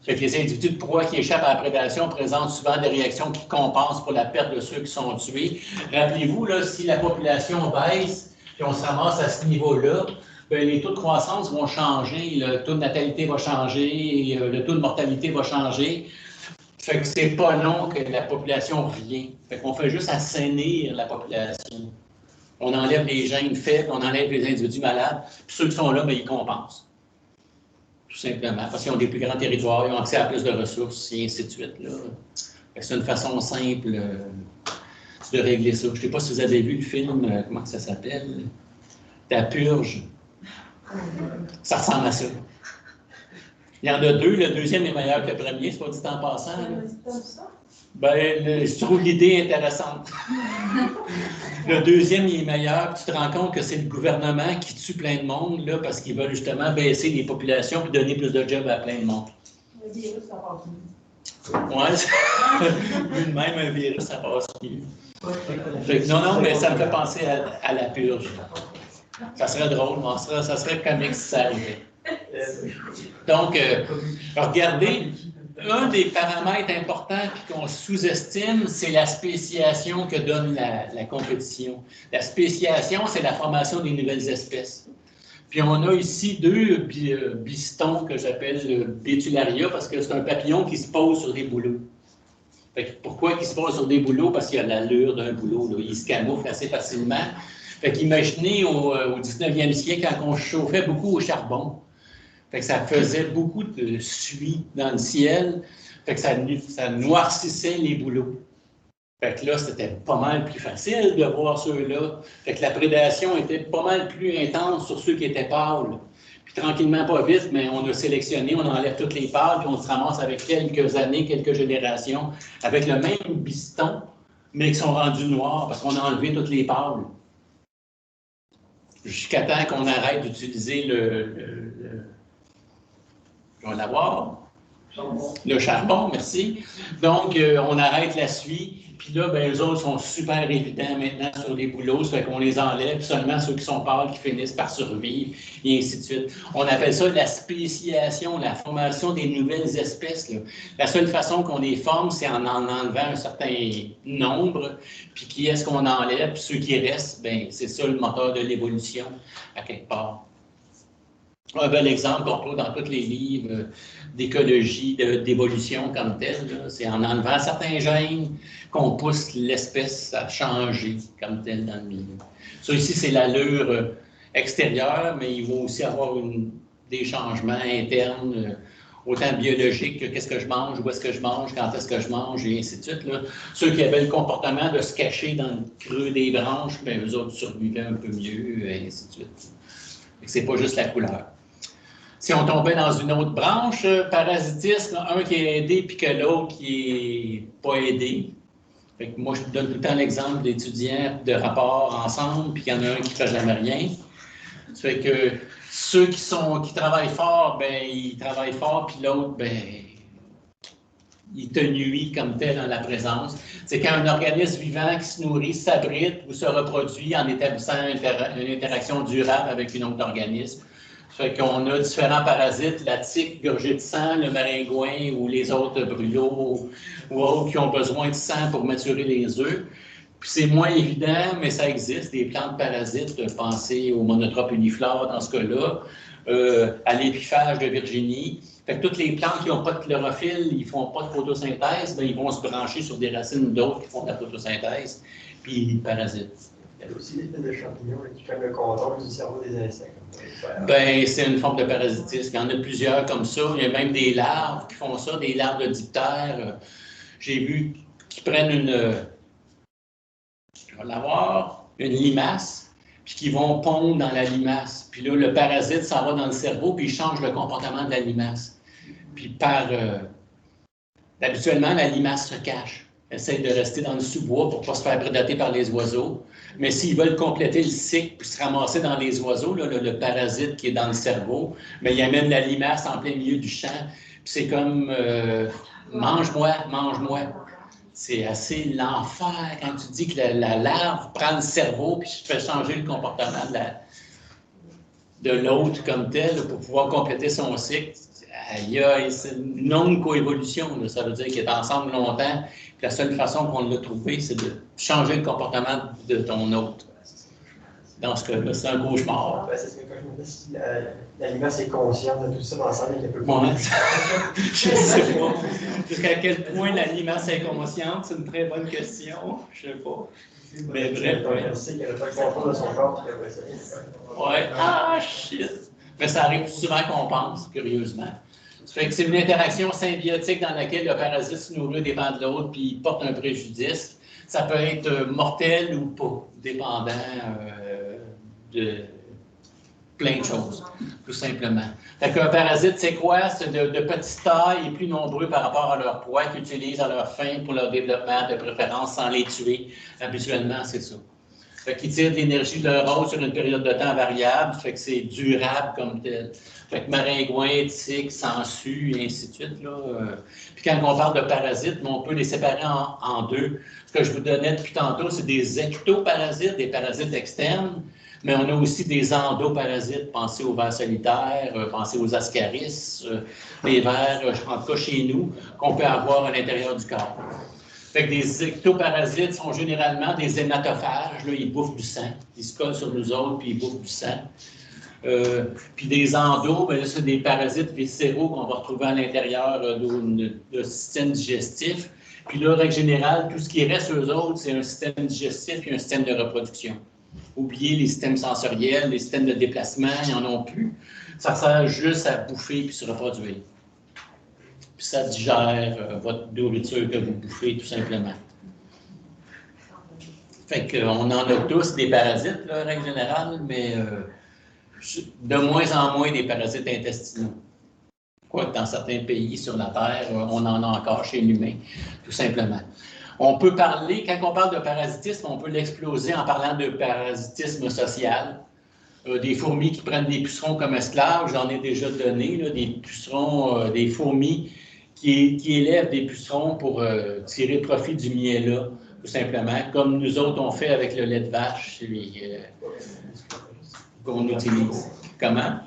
Fait que les individus de proie qui échappent à la prédation présentent souvent des réactions qui compensent pour la perte de ceux qui sont tués. Rappelez-vous, là, si la population baisse et on se ramasse à ce niveau-là, bien, les taux de croissance vont changer, le taux de natalité va changer, le taux de mortalité va changer. Fait que c'est pas long que la population revient. Fait qu'on fait juste assainir la population. On enlève les gènes faibles, on enlève les individus malades, puis ceux qui sont là, bien, ils compensent. Tout simplement, parce qu'ils ont des plus grands territoires, ils ont accès à plus de ressources, et ainsi de suite. C'est une façon simple de régler ça. Je ne sais pas si vous avez vu le film, comment ça s'appelle? La purge. Ça ressemble à ça. Il y en a deux, le deuxième est meilleur que le premier, c'est pas dit en passant. Ben, je trouve l'idée intéressante. Le deuxième, il est meilleur. Tu te rends compte que c'est le gouvernement qui tue plein de monde là, parce qu'ils veulent justement baisser les populations et donner plus de jobs à plein de monde. Le virus, ça passe mieux. Oui, vu de même, un virus, ça passe mieux. Non, mais ça me fait penser à la purge. Ça serait drôle, mais ça serait comique si ça arrivait. Donc, regardez. Un des paramètres importants qu'on sous-estime, c'est la spéciation que donne la compétition. La spéciation, c'est la formation des nouvelles espèces. Puis on a ici deux bistons que j'appelle Betularia parce que c'est un papillon qui se pose sur des bouleaux. Fait que pourquoi il se pose sur des bouleaux? Parce qu'il a l'allure d'un bouleau. Là. Il se camoufle assez facilement. Fait qu'imaginez au 19e siècle, quand on chauffait beaucoup au charbon, fait que ça faisait beaucoup de suie dans le ciel, fait que ça noircissait les bouleaux. Fait que là, c'était pas mal plus facile de voir ceux-là. Fait que la prédation était pas mal plus intense sur ceux qui étaient pâles. Puis tranquillement, pas vite, mais on a sélectionné, on enlève toutes les pâles, puis on se ramasse avec quelques années, quelques générations, avec le même biston, mais qui sont rendus noirs parce qu'on a enlevé toutes les pâles. Jusqu'à temps qu'on arrête d'utiliser je vais l'avoir. Le charbon, merci. Donc, on arrête la suie. Puis là, ben, eux autres sont super évidents maintenant sur les bouleaux. Ça fait qu'on les enlève. Seulement ceux qui sont pâles qui finissent par survivre, et ainsi de suite. On appelle ça la spéciation, la formation des nouvelles espèces, là. La seule façon qu'on les forme, c'est en enlevant un certain nombre. Puis qui est-ce qu'on enlève? Puis ceux qui restent, ben, c'est ça le moteur de l'évolution, à quelque part. Un bel exemple qu'on trouve dans tous les livres d'écologie, d'évolution comme telle, c'est en enlevant certains gènes qu'on pousse l'espèce à changer comme telle dans le milieu. Ça ici, c'est l'allure extérieure, mais il va aussi avoir des changements internes, autant biologiques que qu'est-ce que je mange, où est-ce que je mange, quand est-ce que je mange, et ainsi de suite. Là. Ceux qui avaient le comportement de se cacher dans le creux des branches, bien, eux autres survivaient un peu mieux, et ainsi de suite. C'est pas juste la couleur. Si on tombait dans une autre branche, parasitisme, un qui est aidé puis que l'autre qui n'est pas aidé. Fait que moi, je donne tout le temps l'exemple d'étudiants de rapports ensemble, puis qu'il y en a un qui ne fait jamais rien. Ça fait que ceux qui travaillent fort, ben ils travaillent fort, puis l'autre, ben il te nuit comme tel dans la présence. C'est quand un organisme vivant qui se nourrit s'abrite ou se reproduit en établissant une interaction durable avec un autre organisme. Fait qu'on a différents parasites, la tique, gorgée de sang, le maringouin ou les autres brûlots ou autres qui ont besoin de sang pour maturer les œufs. Puis c'est moins évident, mais ça existe, des plantes parasites, pensez au monotrope uniflore dans ce cas-là, à l'épiphage de Virginie. Fait que toutes les plantes qui n'ont pas de chlorophylle, ils ne font pas de photosynthèse, bien, ils vont se brancher sur des racines d'autres qui font de la photosynthèse, puis ils parasitent. Il y a aussi des espèces de champignons qui prennent le contrôle du cerveau des insectes. Bien, c'est une forme de parasitisme. Il y en a plusieurs comme ça. Il y a même des larves qui font ça, des larves de diptères. J'ai vu qu'ils prennent je vais l'avoir, une limace, puis qu'ils vont pondre dans la limace. Puis là, le parasite s'en va dans le cerveau, puis il change le comportement de la limace. Puis habituellement, la limace se cache. Essaye de rester dans le sous-bois pour ne pas se faire prédater par les oiseaux. Mais s'ils veulent compléter le cycle puis se ramasser dans les oiseaux, là, le parasite qui est dans le cerveau, mais il amène la limace en plein milieu du champ. Puis c'est comme mange-moi, mange-moi. C'est assez l'enfer quand tu dis que la larve prend le cerveau puis fait changer le comportement de l'autre comme tel pour pouvoir compléter son cycle. C'est une longue coévolution. Ça veut dire qu'ils est ensemble longtemps. Puis la seule façon qu'on l'a trouvé, c'est de changer le comportement de ton autre. Dans ce cas-là, c'est un cauchemar. C'est ce que je me dis, si la limace est consciente de tout ça ensemble, elle peut pas. Je ne sais pas. Jusqu'à quel point la limace est consciente, c'est une très bonne question. Je ne sais pas. Mais bref. Elle sait qu'elle n'a pas le contrôle de son corps. Ouais. Ah, shit! Mais ça arrive plus souvent qu'on pense, curieusement. Ça fait que c'est une interaction symbiotique dans laquelle le parasite se nourrit dépend de l'autre puis il porte un préjudice. Ça peut être mortel ou pas, dépendant de plein de choses, tout simplement. Fait qu'un parasite, c'est quoi? C'est de petite taille et plus nombreux par rapport à leur poids qu'ils utilisent à leur fin pour leur développement, de préférence sans les tuer. Habituellement, c'est ça. Fait qu'ils tirent de l'énergie de leur hôte sur une période de temps variable, fait que c'est durable comme tel. Fait que maringouin, tique, sangsue, et ainsi de suite. Là. Puis quand on parle de parasites, on peut les séparer en deux. Ce que je vous donnais depuis tantôt, c'est des ectoparasites, des parasites externes, mais on a aussi des endoparasites. Pensez aux vers solitaires, pensez aux ascaris, les vers, en tout cas chez nous, qu'on peut avoir à l'intérieur du corps. Fait que des ectoparasites sont généralement des hématophages. Là, ils bouffent du sang. Ils se collent sur nous autres, puis ils bouffent du sang. Puis des endos, ben c'est des parasites viscéraux qu'on va retrouver à l'intérieur de système digestif. Puis là, règle générale, tout ce qui reste eux autres, c'est un système digestif et un système de reproduction. Oubliez les systèmes sensoriels, les systèmes de déplacement, ils n'en ont plus. Ça sert juste à bouffer puis se reproduire. Puis ça digère votre nourriture que vous bouffez, tout simplement. Fait qu'on en a tous des parasites, là, en règle générale, mais de moins en moins des parasites intestinaux. Quoique dans certains pays sur la Terre, on en a encore chez l'humain, tout simplement. On peut parler, quand on parle de parasitisme, on peut l'exploser en parlant de parasitisme social. Des fourmis qui prennent des pucerons comme esclaves, j'en ai déjà donné, là, des pucerons, des fourmis qui élèvent des pucerons pour tirer profit du miel-là, tout simplement, comme nous autres on fait avec le lait de vache qu'on utilise. Comment?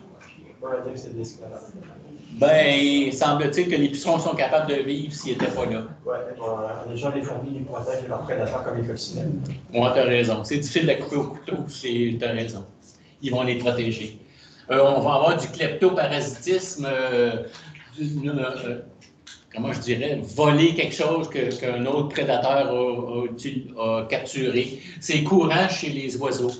Ben, semble-t-il que les pucerons sont capables de vivre s'ils n'étaient pas là. Oui, déjà, les fourmis, ils protègent leurs prédateurs comme les coccinelles. Oui, tu as raison. C'est difficile de couper au couteau, tu as raison. Ils vont les protéger. On va avoir du kleptoparasitisme, comment je dirais, voler quelque chose qu'un autre prédateur a capturé. C'est courant chez les oiseaux.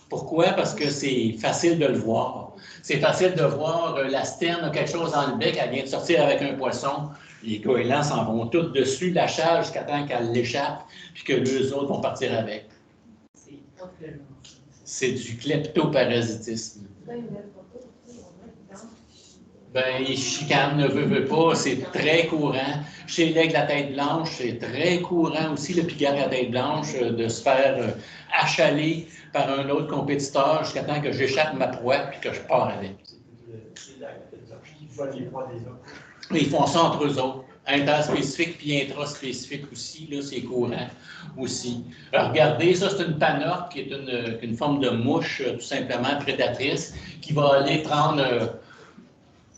Pourquoi? Parce que c'est facile de le voir. C'est facile de voir la sterne a quelque chose dans le bec, elle vient de sortir avec un poisson. Les goélands s'en vont tous dessus, la charge jusqu'à temps qu'elle l'échappe, puis que les autres vont partir avec. C'est du kleptoparasitisme. Ben, ils chicanent, ne veut pas, c'est très courant. Chez l'aigle à tête blanche, c'est très courant aussi, le pigargue à tête blanche, de se faire achaler par un autre compétiteur jusqu'à temps que j'échappe ma proie puis que je pars avec. Ils font ça entre eux autres. Interspécifique puis intraspécifique aussi, là, c'est courant aussi. Alors, regardez, ça, c'est une panorte qui est une forme de mouche, tout simplement prédatrice, qui va aller prendre...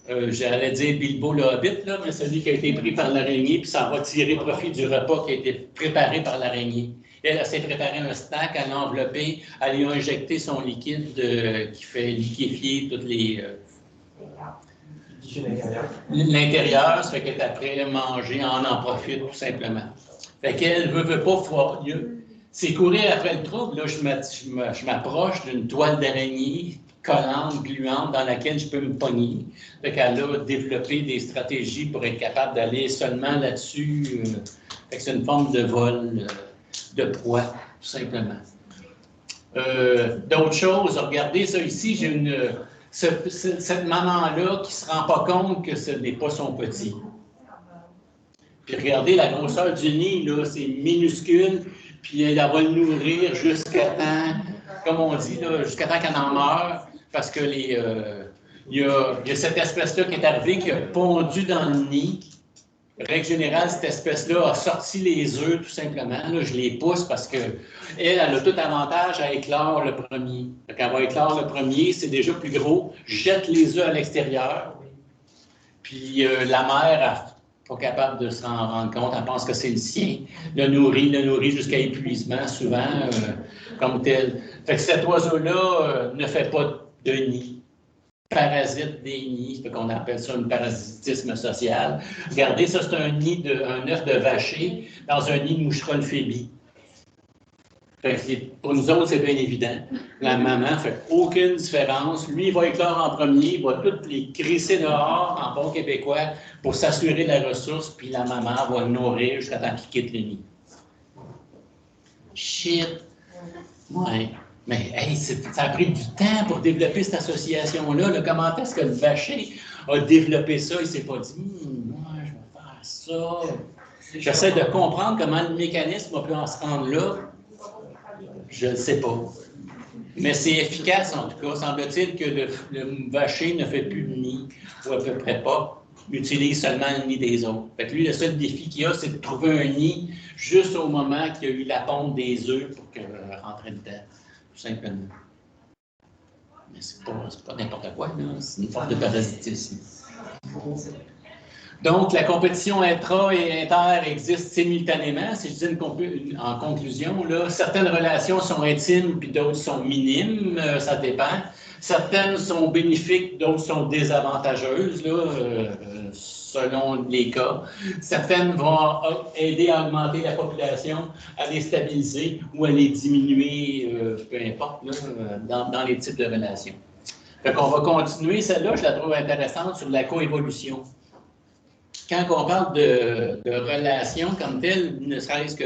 j'allais dire Bilbo le Hobbit, là, mais celui qui a été pris par l'araignée, puis ça va tirer profit du repas qui a été préparé par l'araignée. Elle s'est préparé un snack, elle l'a enveloppé, elle lui a injecté son liquide qui fait liquéfier toutes les... l'intérieur, ça fait qu'elle est après manger, on en profite tout simplement. Fait qu'elle veut pas, c'est courir après le trouble, là, je m'approche d'une toile d'araignée collante, gluante, dans laquelle je peux me pogner. Fait qu'elle a développé des stratégies pour être capable d'aller seulement là-dessus. Fait que c'est une forme de vol de proie, tout simplement. D'autres choses, regardez ça ici, j'ai cette maman-là qui ne se rend pas compte que ce n'est pas son petit. Puis regardez la grosseur du nid, là, c'est minuscule, puis elle va le nourrir jusqu'à temps, comme on dit, jusqu'à temps qu'elle en meure, parce que il y a cette espèce-là qui est arrivée, qui a pondu dans le nid. Règle générale, cette espèce-là a sorti les œufs, tout simplement. Là, je les pousse parce qu'elle a tout avantage à éclore le premier. Quand elle va éclore le premier, c'est déjà plus gros. Jette les œufs à l'extérieur. Puis la mère n'est pas capable de s'en rendre compte. Elle pense que c'est le sien. Le nourrit jusqu'à épuisement, souvent, comme tel. Fait que cet oiseau-là ne fait pas de nid. Parasite des nids, qu'on appelle ça un parasitisme social. Regardez, ça c'est un œuf de vacher dans un nid de moucheronne phébie. Pour nous autres, c'est bien évident. La maman ne fait aucune différence. Lui, il va éclore en premier, il va toutes les crisser dehors en bon québécois pour s'assurer de la ressource, puis la maman va le nourrir jusqu'à temps qu'il quitte le nid. Shit! Ouais. Mais hey, ça a pris du temps pour développer cette association-là. Là. Comment est-ce que le vacher a développé ça? Il ne s'est pas dit moi, je vais faire ça. J'essaie de comprendre comment le mécanisme a pu en se rendre là. Je ne sais pas. Mais c'est efficace en tout cas. Semble-t-il que le vacher ne fait plus de nid, ou à peu près pas. Il utilise seulement le nid des autres. Fait que lui, le seul défi qu'il a, c'est de trouver un nid juste au moment qu'il y a eu la ponte des œufs pour rentrer dedans. Tout simplement. Mais c'est pas n'importe quoi, là. C'est une forme de parasitisme. Donc, la compétition intra et inter existe simultanément. Si je dis en conclusion, là, certaines relations sont intimes puis d'autres sont minimes, ça dépend. Certaines sont bénéfiques, d'autres sont désavantageuses, là, selon les cas. Certaines vont aider à augmenter la population, à les stabiliser ou à les diminuer, peu importe, là, dans les types de relations. Fait qu'on va continuer. Celle-là, je la trouve intéressante sur la coévolution. Quand on parle de relations comme telles, ne serait-ce que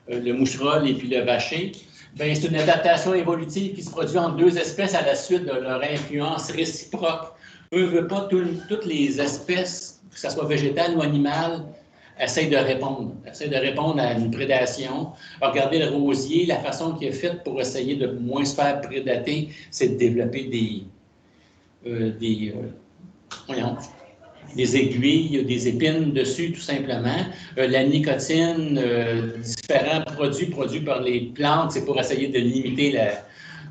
le moucherolle et puis le vacher, bien, c'est une adaptation évolutive qui se produit entre deux espèces à la suite de leur influence réciproque. Veut pas, toutes les espèces, que ce soit végétales ou animales, essayent de répondre à une prédation. Regardez le rosier, la façon qui est faite pour essayer de moins se faire prédater, c'est de développer des aiguilles, des épines dessus, tout simplement. La nicotine, différents produits produits par les plantes, c'est pour essayer de limiter,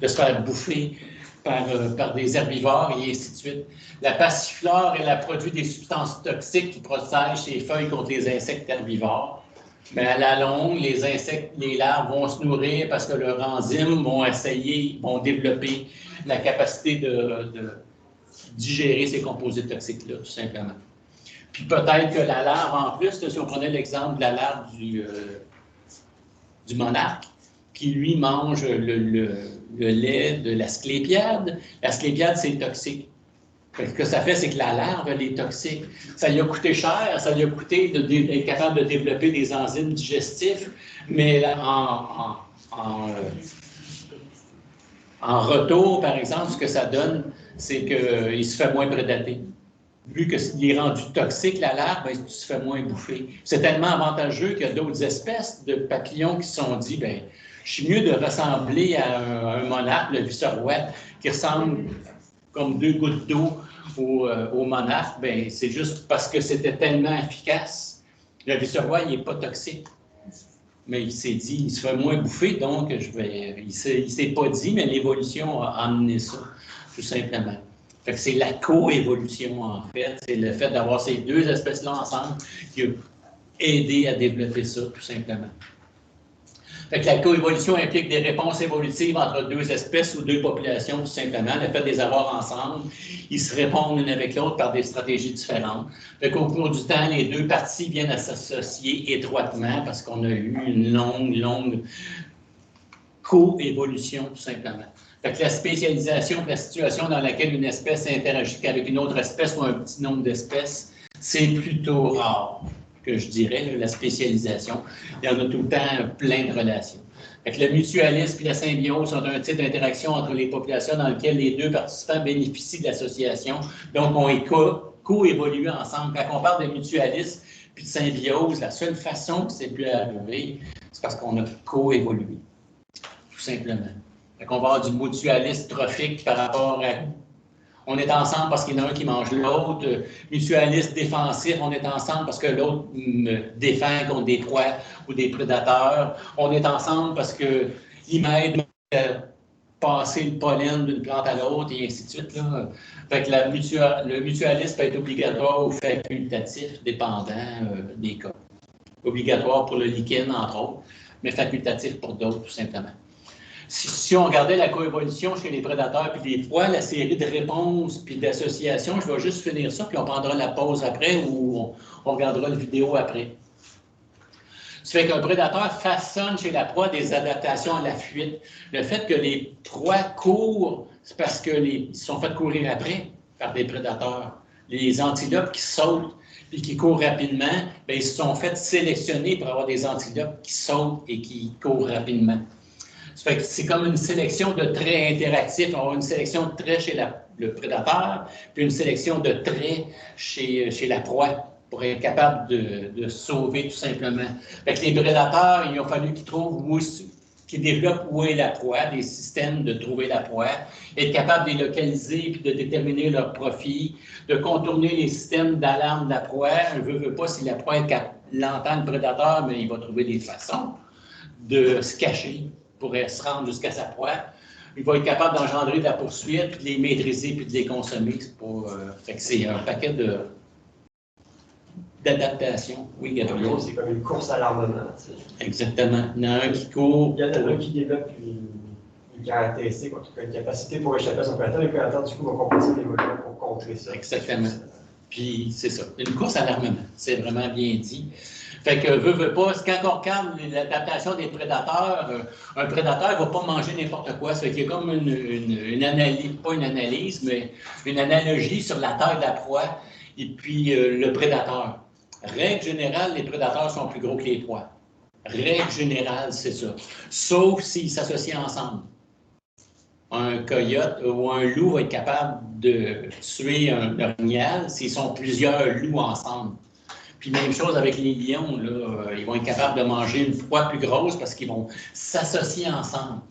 de se faire bouffer par des herbivores et ainsi de suite. La passiflore, elle a produit des substances toxiques qui protègent ses feuilles contre les insectes herbivores. Mais à la longue, les larves vont se nourrir parce que leurs enzymes vont développer la capacité de digérer ces composés toxiques-là, tout simplement. Puis peut-être que la larve, en plus, si on prenait l'exemple de la larve du monarque, qui lui mange le lait de l'asclépiade. L'asclépiade, c'est toxique. Ce que ça fait, c'est que la larve, elle est toxique. Ça lui a coûté cher, ça lui a coûté d'être capable de développer des enzymes digestifs, mais en retour, par exemple, ce que ça donne, c'est qu'il se fait moins prédater. Vu qu'il est rendu toxique, la larve, ben, il se fait moins bouffer. C'est tellement avantageux qu'il y a d'autres espèces de papillons qui se sont dit, ben, je suis mieux de ressembler à un monarque, le vice-roi, qui ressemble comme deux gouttes d'eau au monarque. Ben, c'est juste parce que c'était tellement efficace. Le vice-roi, il n'est pas toxique. Mais il s'est dit, il se fait moins bouffer, donc il ne s'est pas dit, mais l'évolution a amené ça, tout simplement. Fait que c'est la coévolution, en fait. C'est le fait d'avoir ces deux espèces-là ensemble qui a aidé à développer ça, tout simplement. Fait que la coévolution implique des réponses évolutives entre deux espèces ou deux populations, tout simplement. Le fait de les avoir ensemble, ils se répondent l'une avec l'autre par des stratégies différentes. Fait qu'au cours du temps, les deux parties viennent à s'associer étroitement parce qu'on a eu une longue coévolution, tout simplement. Fait que la spécialisation, la situation dans laquelle une espèce interagit qu'avec une autre espèce ou un petit nombre d'espèces, c'est plutôt rare, que je dirais, la spécialisation. Il y en a tout le temps plein de relations. Fait que le mutualisme et la symbiose sont un type d'interaction entre les populations dans lequel les deux participants bénéficient de l'association. Donc, on est co-évolué ensemble. Quand on parle de mutualisme puis de symbiose, la seule façon que c'est pu arriver, c'est parce qu'on a co-évolué, tout simplement. Fait qu'on va avoir du mutualisme trophique par rapport à... On est ensemble parce qu'il y en a un qui mange l'autre. Mutualisme défensif, on est ensemble parce que l'autre me défend contre des proies ou des prédateurs. On est ensemble parce qu'il m'aide à passer le pollen d'une plante à l'autre et ainsi de suite, là. Fait que le mutualisme peut être obligatoire ou facultatif, dépendant des cas. Obligatoire pour le lichen, entre autres, mais facultatif pour d'autres, tout simplement. Si on regardait la coévolution chez les prédateurs puis les proies, la série de réponses puis d'associations, je vais juste finir ça, puis on prendra la pause après ou on regardera la vidéo après. Ça fait qu'un prédateur façonne chez la proie des adaptations à la fuite. Le fait que les proies courent, c'est parce qu'ils se sont fait courir après par des prédateurs. Les antilopes qui sautent puis qui courent rapidement, bien, ils se sont fait sélectionner pour avoir des antilopes qui sautent et qui courent rapidement. C'est comme une sélection de traits interactifs. On a une sélection de traits chez le prédateur, puis une sélection de traits chez la proie pour être capable de sauver tout simplement. Fait que les prédateurs, il a fallu qu'ils développent où est la proie, des systèmes de trouver la proie, être capable de les localiser puis de déterminer leur profit, de contourner les systèmes d'alarme de la proie. Je ne veux pas si la proie l'entend le prédateur, mais il va trouver des façons de se cacher pour se rendre jusqu'à sa proie. Il va être capable d'engendrer de la poursuite, puis de les maîtriser, puis de les consommer. Fait que c'est un paquet d'adaptation. Oui, Gabriel. C'est comme une course à l'armement. Exactement. Il y en a un qui court. Il y en a un qui développe une une caractéristique, en tout cas une capacité pour échapper à son prédateur, et le prédateur, du coup, va compenser les mouvements pour contrer ça. Exactement. Puis c'est ça, une course à l'armement, c'est vraiment bien dit. Fait que, veut pas, quand on regarde l'adaptation des prédateurs, un prédateur ne va pas manger n'importe quoi. Ça fait qu'il y a comme une analyse, pas une analyse, mais une analogie sur la taille de la proie et puis le prédateur. Règle générale, les prédateurs sont plus gros que les proies. Règle générale, c'est ça. Sauf s'ils s'associent ensemble. Un coyote ou un loup va être capable de tuer un orignal s'ils sont plusieurs loups ensemble. Puis même chose avec les lions, là, ils vont être capables de manger une proie plus grosse parce qu'ils vont s'associer ensemble.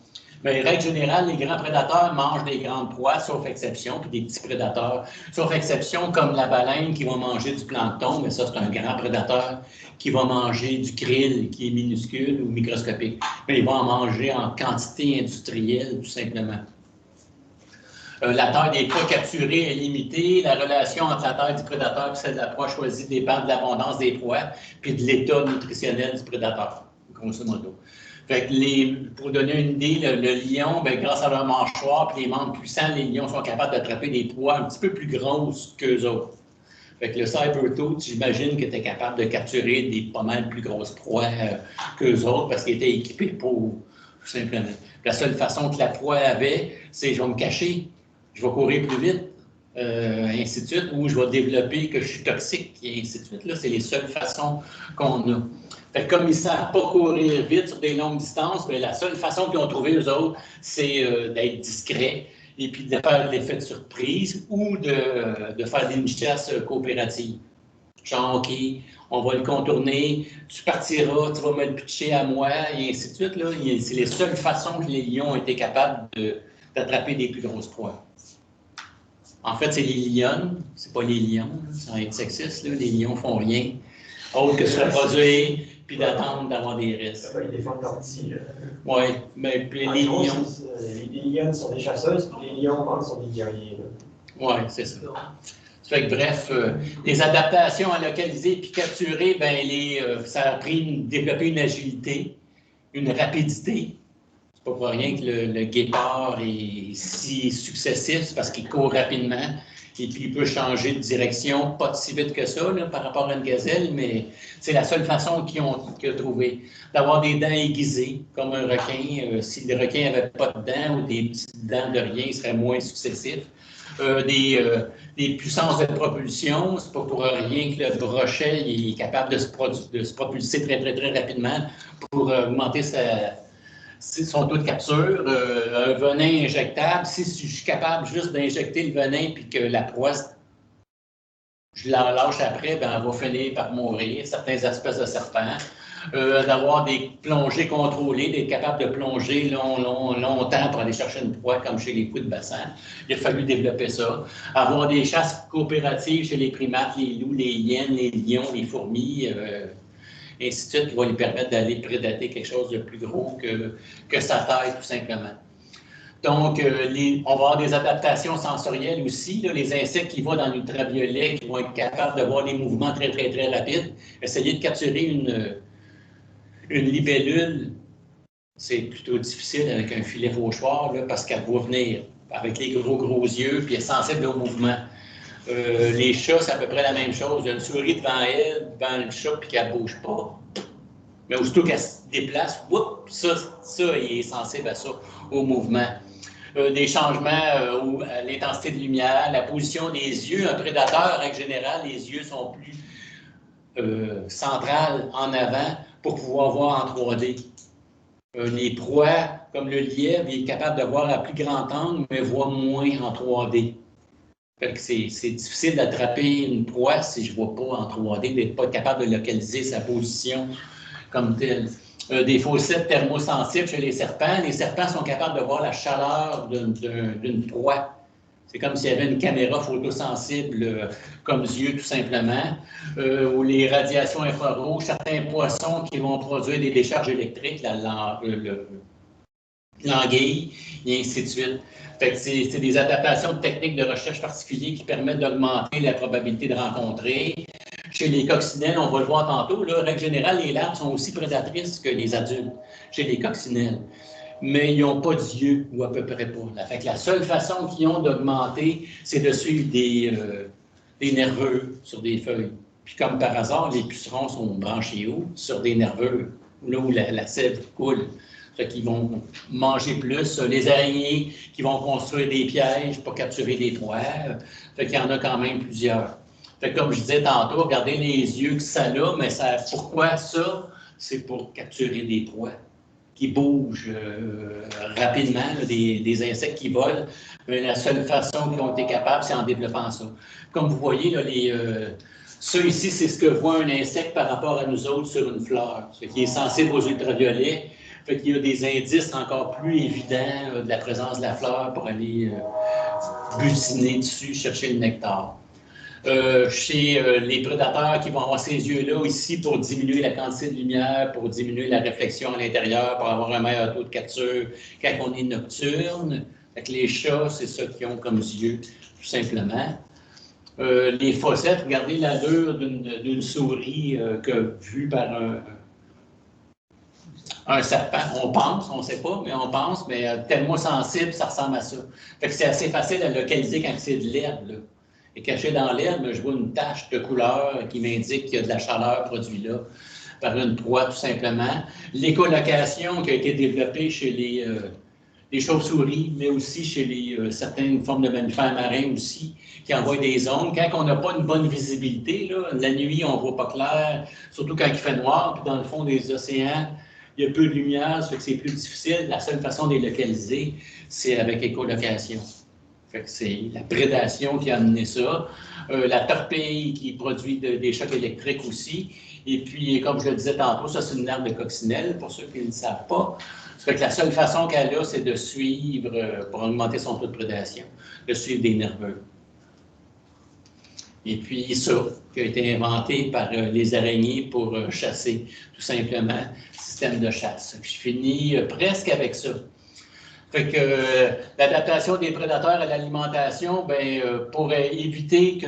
Mais règle générale, les grands prédateurs mangent des grandes proies, sauf exception, puis des petits prédateurs, sauf exception comme la baleine qui va manger du plancton, mais ça c'est un grand prédateur qui va manger du krill qui est minuscule ou microscopique. Mais ils vont en manger en quantité industrielle, tout simplement. La taille des proies capturées est limitée. La relation entre la taille du prédateur et celle de la proie choisie dépend de l'abondance des proies puis de l'état nutritionnel du prédateur, grosso modo. Fait que pour donner une idée, le lion, bien, grâce à leur mâchoire et les membres puissants, les lions sont capables d'attraper des proies un petit peu plus grosses qu'eux autres. Fait que le Saber-tooth, j'imagine qu'il était capable de capturer des pas mal plus grosses proies qu'eux autres parce qu'il était équipé pour, tout simplement. La seule façon que la proie avait, c'est je vais me cacher. Je vais courir plus vite, ainsi de suite, ou je vais développer que je suis toxique, et ainsi de suite. Là, c'est les seules façons qu'on a. Fait que comme ils ne savent pas courir vite sur des longues distances, bien, la seule façon qu'ils ont trouvé, eux autres, c'est d'être discrets et puis de faire l'effet de surprise ou de faire des chasses coopératives. Genre, OK, on va le contourner, tu partiras, tu vas me le pitcher à moi, et ainsi de suite. Là, c'est les seules façons que les lions ont été capables d'attraper des plus grosses proies. En fait, c'est les lionnes, c'est pas les lions, ça va être sexiste, là. Les lions font rien, autre que se reproduire, puis d'attendre d'avoir des restes. Ils défendent leur petit. Oui, mais puis les lions. Les lionnes sont des chasseuses, puis les lions, sont des guerriers. Oui, c'est ça. Fait que, bref, les adaptations à localiser puis capturer, ben, ça a développé une agilité, une rapidité. C'est pas pour rien que le guépard est si successif, parce qu'il court rapidement et puis il peut changer de direction, pas si vite que ça là, par rapport à une gazelle, mais c'est la seule façon qu'ils ont trouvé. D'avoir des dents aiguisées, comme un requin. Si le requin n'avait pas de dents ou des petites dents de rien, il serait moins successif. Des puissances de propulsion, c'est pas pour rien que le brochet il est capable de se propulser très, très, très rapidement pour augmenter son taux de capture. Un venin injectable, si je suis capable juste d'injecter le venin puis que la proie, je la lâche après, ben, elle va finir par mourir, certaines espèces de serpents. D'avoir des plongées contrôlées, d'être capable de plonger longtemps pour aller chercher une proie comme chez les poules de bassin. Il a fallu développer ça. Avoir des chasses coopératives chez les primates, les loups, les hyènes, les lions, les fourmis, ainsi de suite, qui va lui permettre d'aller prédater quelque chose de plus gros que sa taille, tout simplement. Donc, on va avoir des adaptations sensorielles aussi. Là, les insectes qui vont dans l'ultraviolet, qui vont être capables de voir des mouvements très, très, très rapides. Essayer de capturer une libellule, c'est plutôt difficile avec un filet fauchoir, là, parce qu'elle va venir avec les gros yeux, puis elle est sensible au mouvement. Les chats, c'est à peu près la même chose. Il y a une souris devant elle, devant le chat, puis qu'elle ne bouge pas. Mais aussitôt qu'elle se déplace, ça, il est sensible à ça, au mouvement. Des changements à l'intensité de lumière, la position des yeux. Un prédateur, en général, les yeux sont plus centrales en avant pour pouvoir voir en 3D. Les proies, comme le lièvre, il est capable de voir à plus grand angle, mais voit moins en 3D. Fait que c'est difficile d'attraper une proie si je ne vois pas en 3D, d'être pas capable de localiser sa position comme telle. Des faucettes thermosensibles chez les serpents. Les serpents sont capables de voir la chaleur d'une proie. C'est comme s'il y avait une caméra photosensible comme yeux, tout simplement. Ou les radiations infrarouges, certains poissons qui vont produire des décharges électriques, l'anguille, et ainsi de suite. Fait que c'est des adaptations de techniques de recherche particulières qui permettent d'augmenter la probabilité de rencontrer. Chez les coccinelles, on va le voir tantôt, là, règle générale, les larves sont aussi prédatrices que les adultes chez les coccinelles. mais ils n'ont pas d'yeux, ou à peu près pas. Fait que la seule façon qu'ils ont d'augmenter, c'est de suivre des nerveux sur des feuilles. Puis comme par hasard, les pucerons sont branchés où? Sur des nerveux, là où la sève coule. Fait qu'ils vont manger plus. Les araignées qui vont construire des pièges pour capturer des proies. Fait qu'il y en a quand même plusieurs. Fait que comme je disais tantôt, regardez les yeux que ça a, mais pourquoi ça? C'est pour capturer des proies qui bougent rapidement, là, des insectes qui volent. Mais la seule façon qu'ils ont été capables, c'est en développant ça. Comme vous voyez, là, ça ici, c'est ce que voit un insecte par rapport à nous autres sur une fleur, ce qui est sensible aux ultraviolets. Fait qu'il y a des indices encore plus évidents de la présence de la fleur pour aller butiner dessus, chercher le nectar. Chez les prédateurs qui vont avoir ces yeux-là ici pour diminuer la quantité de lumière, pour diminuer la réflexion à l'intérieur, pour avoir un meilleur taux de capture quand on est nocturne. Fait que les chats, c'est ça qu'ils ont comme yeux, tout simplement. Les fossettes, regardez l'allure d'une souris vue par un serpent. On pense, on ne sait pas, mais on pense, mais tellement sensible, ça ressemble à ça. Fait que c'est assez facile à localiser quand c'est de l'herbe, là. Et caché dans l'herbe, je vois une tache de couleur qui m'indique qu'il y a de la chaleur produite là par une proie, tout simplement. L'écholocation qui a été développée chez les chauves-souris, mais aussi chez certaines formes de mammifères marins aussi, qui envoient des ondes. Quand on n'a pas une bonne visibilité, là, la nuit, on ne voit pas clair, surtout quand il fait noir, puis dans le fond des océans, il y a peu de lumière, ça fait que c'est plus difficile. La seule façon de les localiser, c'est avec écholocation. Fait que c'est la prédation qui a amené ça. La torpille qui produit des chocs électriques aussi. Et puis, comme je le disais tantôt, ça, c'est une larve de coccinelle, pour ceux qui ne le savent pas. Ça fait que la seule façon qu'elle a, c'est de suivre, pour augmenter son taux de prédation, de suivre des nerveux. Et puis, ça, qui a été inventé par les araignées pour chasser, tout simplement, système de chasse. Je finis presque avec ça. Fait que l'adaptation des prédateurs à l'alimentation, pour éviter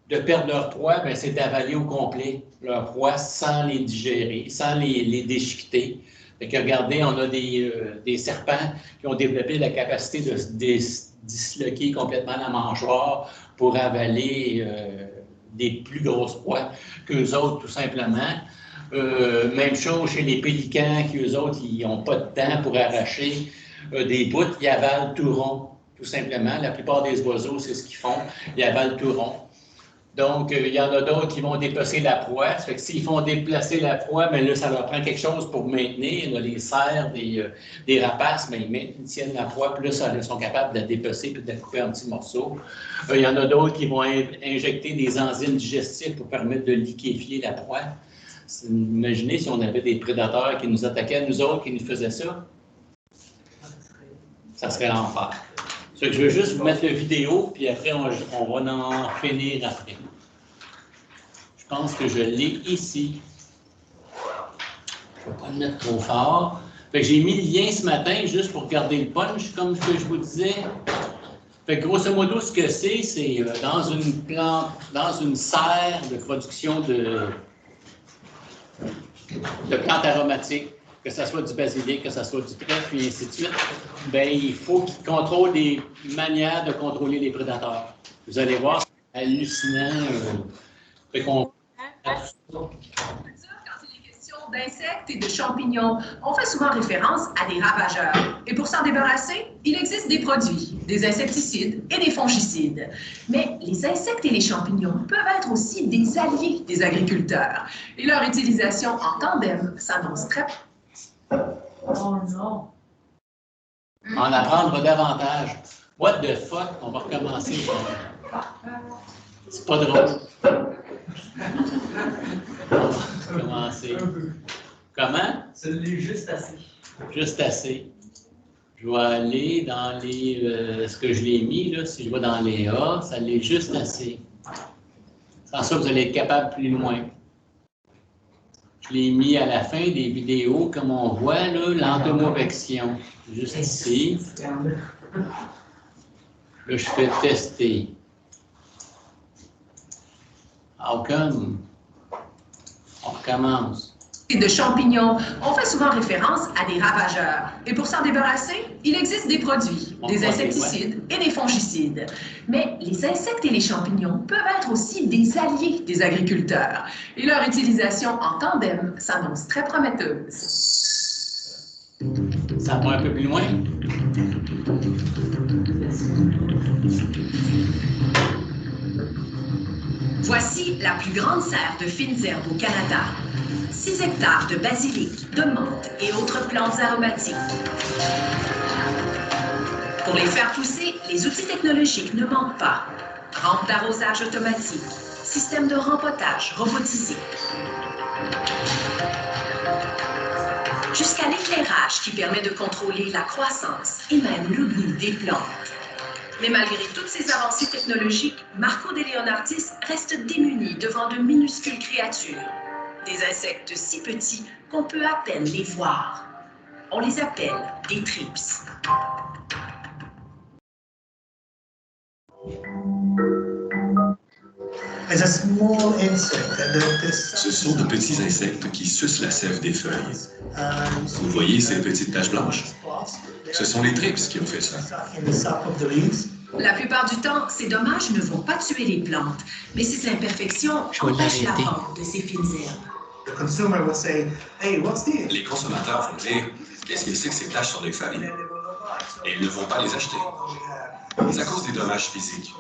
de perdre leur proie, c'est d'avaler au complet leur proie sans les digérer, sans les déchiqueter. Fait que regardez, on a des serpents qui ont développé la capacité de disloquer complètement la mâchoire pour avaler des plus grosses proies qu'eux autres, tout simplement. Même chose chez les pélicans, qui eux autres, ils n'ont pas de dents pour arracher des bouts, ils avalent tout rond, tout simplement. La plupart des oiseaux, c'est ce qu'ils font, ils avalent tout rond. Donc, il y en a d'autres qui vont déplacer la proie. Ça fait que s'ils font déplacer la proie, mais là, ça leur prend quelque chose pour maintenir. Là, les cerfs, des rapaces, mais ils tiennent la proie, plus ils sont capables de la dépecer et de la couper en petits morceaux. Il y en a d'autres qui vont injecter des enzymes digestives pour permettre de liquéfier la proie. Imaginez si on avait des prédateurs qui nous attaquaient, nous autres, qui nous faisaient ça. Ça serait l'enfer. Je veux juste vous mettre la vidéo, puis après, on va en finir après. Je pense que je l'ai ici. Je ne vais pas le mettre trop fort. J'ai mis le lien ce matin juste pour garder le punch, comme ce que je vous disais. Fait que grosso modo, ce que c'est dans une serre de production de plantes aromatiques, que ce soit du basilic, que ce soit du trèfle, et ainsi de suite, il faut qu'ils contrôlent des manières de contrôler les prédateurs. Vous allez voir, c'est hallucinant. D'insectes et de champignons, on fait souvent référence à des ravageurs. Et pour s'en débarrasser, il existe des produits, des insecticides et des fongicides. Mais les insectes et les champignons peuvent être aussi des alliés des agriculteurs. Et leur utilisation en tandem s'annonce très... Oh non! En apprendre davantage. What the fuck? On va recommencer. C'est pas drôle. On va recommencer. Comment? Ça l'est juste assez. Juste assez. Je vais aller dans ce que je l'ai mis, là, si je vais dans les A, ça l'est juste assez. Sans ça, vous allez être capable plus loin. Je l'ai mis à la fin des vidéos, comme on voit, l'entomovection. Juste ici. Là, je fais tester. How come? On recommence. Et de champignons, on fait souvent référence à des ravageurs. Et pour s'en débarrasser, il existe des produits, des insecticides et des fongicides. Mais les insectes et les champignons peuvent être aussi des alliés des agriculteurs. Et leur utilisation en tandem s'annonce très prometteuse. Ça va un peu plus loin? Voici la plus grande serre de fines herbes au Canada. 6 hectares de basilic, de menthe et autres plantes aromatiques. Pour les faire pousser, les outils technologiques ne manquent pas. Rampe d'arrosage automatique, système de rempotage robotisé. Jusqu'à l'éclairage qui permet de contrôler la croissance et même le goût des plantes. Mais malgré toutes ces avancées technologiques, Marco de Leonardis reste démuni devant de minuscules créatures. Des insectes si petits qu'on peut à peine les voir. On les appelle des thrips. Ce sont de petits insectes qui sucent la sève des feuilles. Vous voyez ces petites taches blanches? Ce sont les thrips qui ont fait ça. La plupart du temps, ces dommages ne vont pas tuer les plantes, mais ces imperfections empêchent la vente de ces fines herbes. Les consommateurs vont dire « Qu'est-ce que c'est que ces taches sur les feuilles? » Et ils ne vont pas les acheter. C'est à cause des dommages physiques.